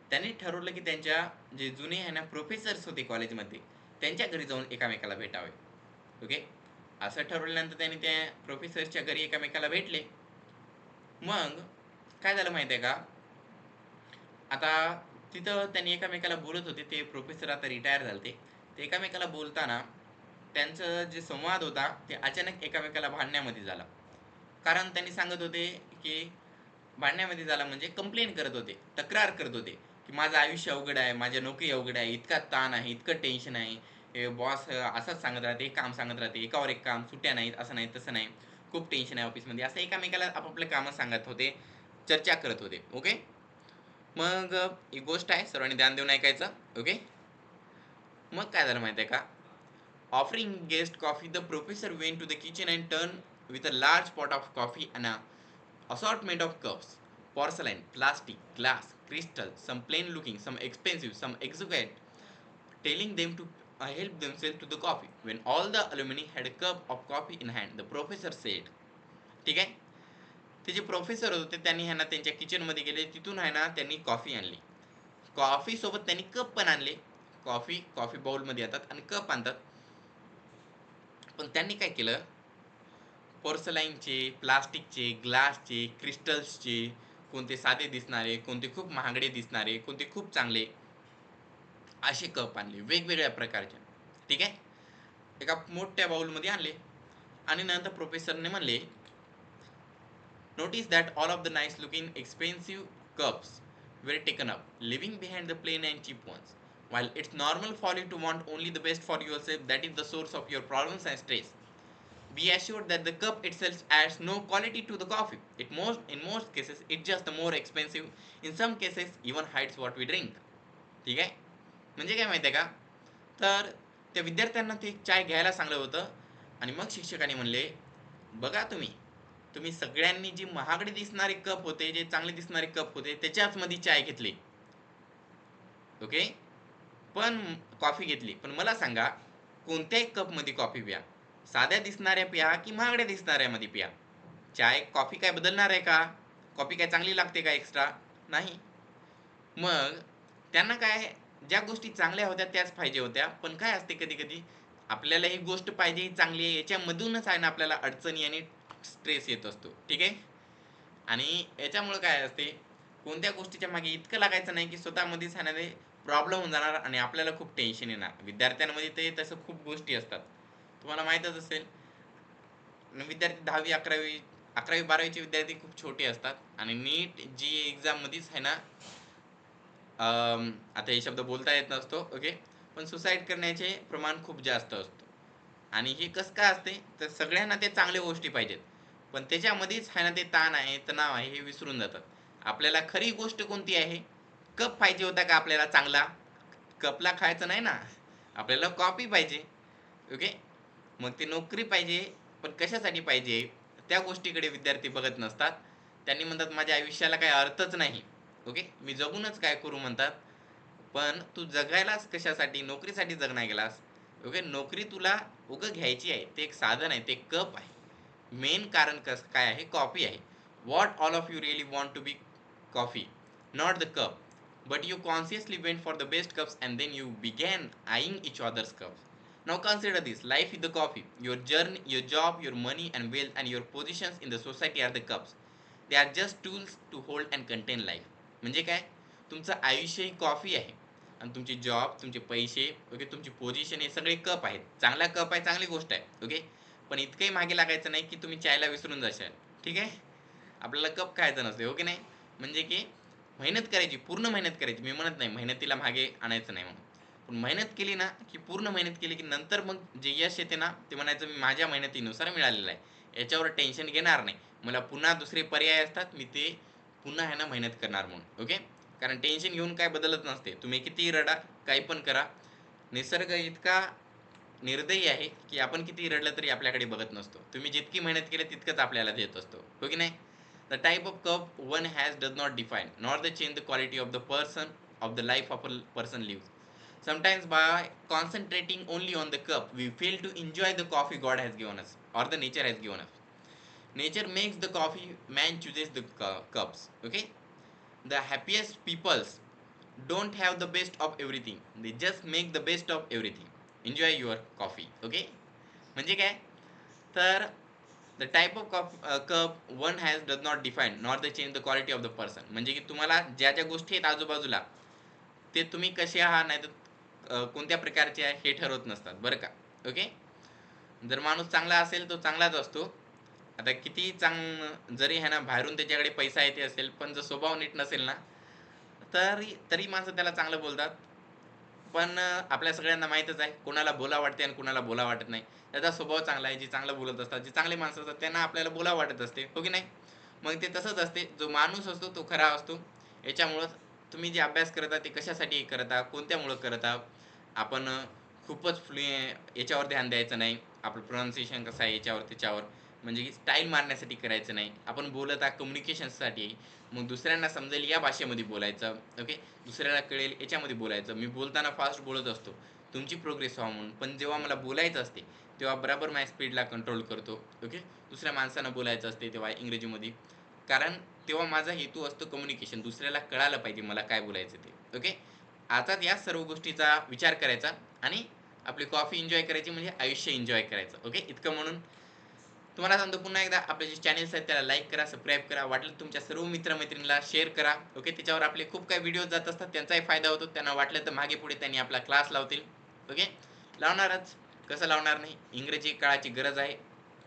त्यांनी ठरवलं की त्यांच्या जे जुने आहे ना प्रोफेसर्स होते कॉलेजमध्ये त्यांच्या घरी जाऊन एकामेकाला भेटावे. ओके, असं ठरवल्यानंतर त्यांनी त्या प्रोफेसरच्या घरी एकामेकाला भेटले. मग काय झालं माहिती आहे का, आता तिथं त्यांनी एकामेकाला बोलत होते. ते प्रोफेसर आता रिटायर झाले. ते एकामेकाला बोलताना त्यांचं जे संवाद होता ते अचानक एकामेकाला भांडण्यामध्ये झाला. कारण त्यांनी सांगत होते की भांडण्यामध्ये झाला म्हणजे कंप्लेंट करत होते, तक्रार करत होते की माझं आयुष्य अवघड आहे, माझ्या नोकरी अवघड आहे, इतका ताण आहे, इतकं टेन्शन आहे, बॉस असंच सांगत राहते, काम सांगत राहते, एकावर एक काम, सुट्ट्या नाहीत, असं नाही तसं नाही, खूप टेन्शन आहे ऑफिसमध्ये, असं एकामेकाला आपापले कामं सांगत होते, चर्चा करत होते. ओके, मग ही गोष्ट आहे, सर्वांनी ध्यान देऊन ऐकायचं. ओके, मग काय झालं माहिती आहे का, offering guest coffee, the professor went to the kitchen and turn with a large pot of coffee and a assortment of cups, porcelain, plastic, glass, crystal, some plain looking, some expensive, some exotic, telling them to help themselves to the coffee. When all the alumni had a cup of coffee in hand, the professor said, ठीक आहे, ते जे प्रोफेसर होते त्यांनी ह्यांना त्यांच्या किचनमध्ये गेले, तिथून आहे ना त्यांनी कॉफी आणली. कॉफी सोबत त्यांनी कप पण आणले. कॉफी बाउलमध्ये येतात आणि कप आणतात. पण त्यांनी काय केलं, पोर्सलाईनचे, प्लास्टिकचे, ग्लासचे, क्रिस्टल्सचे, कोणते साधे दिसणारे, कोणते खूप महागडे दिसणारे, कोणते खूप चांगले, असे कप आणले वेगवेगळ्या प्रकारचे. ठीक आहे, एका मोठ्या बाउलमध्ये आणले आणि नंतर प्रोफेसरने म्हणले, notice that all of the nice looking expensive cups were taken up, leaving behind the plain and cheap ones. While it's normal for you to want only the best for yourself, that is the source of your problems and stress. Be assured that the cup itself adds no quality to the coffee. In most cases, it's just the more expensive. In some cases, even hides what we drink. ठीक आहे, म्हणजे काय माहिती आहे का, तर त्या विद्यार्थ्यांना ते चाय घ्यायला सांगलं होतं आणि मग शिक्षकांनी म्हणले, बघा तुम्ही सगळ्यांनी जी महागडे दिसणारे कप होते, जे चांगले दिसणारे कप होते, त्याच्याच मध्ये चाय घेतली. ओके, पण कॉफी घेतली. पण मला सांगा, कोणत्याही कपमध्ये कॉफी प्या, साध्या दिसणाऱ्या प्या की महागड्या दिसणाऱ्यामध्ये प्या, चाय कॉफी काय बदलणार आहे का? कॉफी काय चांगली लागते का एक्स्ट्रा? नाही. मग त्यांना काय, ज्या गोष्टी चांगल्या होत्या त्याच पाहिजे होत्या. पण काय असते कधी कधी आपल्याला ही गोष्ट पाहिजे, ही चांगली आहे, याच्यामधूनच आहे ना आपल्याला अडचणी आणि स्ट्रेस येत असतो. ठीक आहे, आणि याच्यामुळे काय असते, कोणत्या गोष्टीच्या मागे इतकं लागायचं नाही की स्वतःमध्येच आहे ना ते प्रॉब्लेम होऊन जाणार आणि आपल्याला खूप टेन्शन येणार. विद्यार्थ्यांमध्ये ते तसं खूप गोष्टी असतात, तुम्हाला माहीतच असेल. विद्यार्थी 10वी 11वी 12वीचे विद्यार्थी खूप छोटे असतात आणि नीट जी एक्झाम मध्येच आहे ना, आता हे शब्द बोलता येत नसतो. ओके, पण सुसाईड करण्याचे प्रमाण खूप जास्त असतो. आणि हे कसं काय असते, तर सगळ्यांना ते चांगल्या गोष्टी पाहिजेत, पण त्याच्यामध्येच आहे ना ते ताण आहे, तणाव आहे, हे विसरून जातात. आपल्याला खरी गोष्ट कोणती आहे? कप पाहिजे होता का आपल्याला चांगला? कपला खायचं नाही ना. आपल्याला कॉफी पाहिजे. ओके. मग ती नोकरी पाहिजे, पण कशासाठी पाहिजे? त्या गोष्टीकडे विद्यार्थी बघत नसतात. त्यांनी म्हणतात माझ्या आयुष्याला काही अर्थच नाही. ओके. मी जगूनच काय करू म्हणतात. पण तू जगायलाच कशासाठी? नोकरीसाठी जगणार गेलास. ओके. नोकरी तुला उगं घ्यायची आहे. ते एक साधन आहे, ते एक कप आहे. मेन कारण काय आहे? कॉफी आहे. What all of you really want to be coffee, not the cup. But you consciously went for the best cups and then you began eyeing each other's cups. Now consider this: life is the coffee. Your journey, your job, your money and wealth, and your positions in the society are the cups. They are just tools to hold and contain life. म्हणजे काय? तुमचं आयुष्य ही कॉफी आहे आणि तुमची जॉब, तुमचे पैसे, ओके, तुमची पोझिशन हे सगळे कप आहेत. चांगला कप आहे, चांगली गोष्ट आहे. ओके. पण इतकंही मागे लागायचं नाही की तुम्ही चायला विसरून जाशाल. ठीक आहे. आपल्याला कप खायचं नसते. ओके. नाही म्हणजे की मेहनत करायची, पूर्ण मेहनत करायची. मी म्हणत नाही मेहनतीला मागे आणायचं नाही म्हणून. पण मेहनत केली ना, की पूर्ण मेहनत केली की नंतर मग जे यश येते ना, ते म्हणायचं मी माझ्या मेहनतीनुसार मिळालेलं आहे. याच्यावर टेन्शन घेणार नाही. मला पुन्हा दुसरे पर्याय असतात, मी ते पुन्हा आहे ना मेहनत करणार म्हणून. ओके. कारण टेन्शन घेऊन काय बदलत नसते. तुम्ही कितीही रडा, काही पण करा. निसर्ग इतका निर्दयी आहे, की आपण कितीही रडलं तरी आपल्याकडे बघत नसतो. तुम्ही जितकी मेहनत केली तितकंच आपल्याला देत असतो. हो की नाही? The type of cup one has does not define, nor the change the quality of the person of the life of a person lives. Sometimes by concentrating only on the cup, we fail to enjoy the coffee God has given us or the nature has given us. Nature makes the coffee, man chooses the cups. Okay? The happiest peoples don't have the best of everything. They just make the best of everything. Enjoy your coffee. Okay? म्हणजे काय? तर the type of cup one has does not define not the change the quality of the person. म्हणजे की तुम्हाला ज्या ज्या गोष्टी आहेत आजूबाजूला, ते तुम्ही कसे आहात नाही तर कोणत्या प्रकारचे आहे हे ठरवत नसतात बरं का. ओके. जर माणूस चांगला असेल तो चांगलाच असतो. आता किती जरी आहे ना बाहेरून त्याच्याकडे पैसा येते असेल, पण जर स्वभाव नीट नसेल ना, तरी तरी माणसं त्याला चांगलं बोलतात. पण आपल्या सगळ्यांना माहीतच आहे कोणाला बोला वाटते आणि कोणाला बोला वाटत नाही. त्याचा स्वभाव चांगला आहे, जे चांगलं बोलत असतात, जे चांगले माणसं असतात त्यांना आपल्याला बोला वाटत असते. हो की नाही? मग ते तसंच असते. जो माणूस असतो तो खरा असतो. याच्यामुळं तुम्ही जे अभ्यास करता ते कशासाठी करता, कोणत्यामुळं करता, आपण खूपच याच्यावर ध्यान द्यायचं नाही. आपलं प्रोनाऊन्सिएशन कसं आहे याच्यावर त्याच्यावर, म्हणजे की स्टाईल मारण्यासाठी करायचं नाही. आपण बोलत आहे कम्युनिकेशनसाठी, मग दुसऱ्यांना समजेल या भाषेमध्ये बोलायचं. ओके. दुसऱ्याला कळेल याच्यामध्ये बोलायचं. मी बोलताना फास्ट बोलत असतो तुमची प्रोग्रेस व्हावं म्हणून, पण जेव्हा मला बोलायचं असते तेव्हा बरोबर माझ्या स्पीडला कंट्रोल करतो. ओके. दुसऱ्या माणसांना बोलायचं असते तेव्हा इंग्रजीमध्ये, कारण तेव्हा माझा हेतू असतो कम्युनिकेशन, दुसऱ्याला कळालं पाहिजे मला काय बोलायचं ते. ओके. आता या सर्व गोष्टीचा विचार करायचा आणि आपली कॉफी एन्जॉय करायची, म्हणजे आयुष्य एन्जॉय करायचं. ओके. इतकं म्हणून तुम्हाला सांगतो पुन्हा एकदा, आपले जे चॅनल्स आहेत त्याला लाईक करा, सबस्क्राईब करा, वाटलं तुमच्या सर्व मित्रमैत्रिणींना शेअर करा. ओके. त्याच्यावर आपले खूप काही व्हिडिओज जात असतात, त्यांचाही फायदा होतो. त्यांना वाटलं तर मागे पुढे त्यांनी आपला क्लास लावतील. ओके. लावणारच, कसं लावणार नाही. इंग्रजी काळाची गरज आहे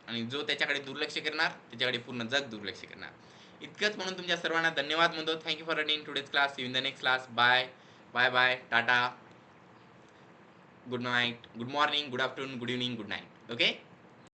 आणि जो त्याच्याकडे दुर्लक्ष करणार त्याच्याकडे पूर्ण जग दुर्लक्ष करणार. इतकंच म्हणून तुमच्या सर्वांना धन्यवाद म्हणतो. Thank you for attending today's class. See you in the next class. Bye bye bye. टाटा. Good night, good morning, good afternoon, good evening, good night. Okay.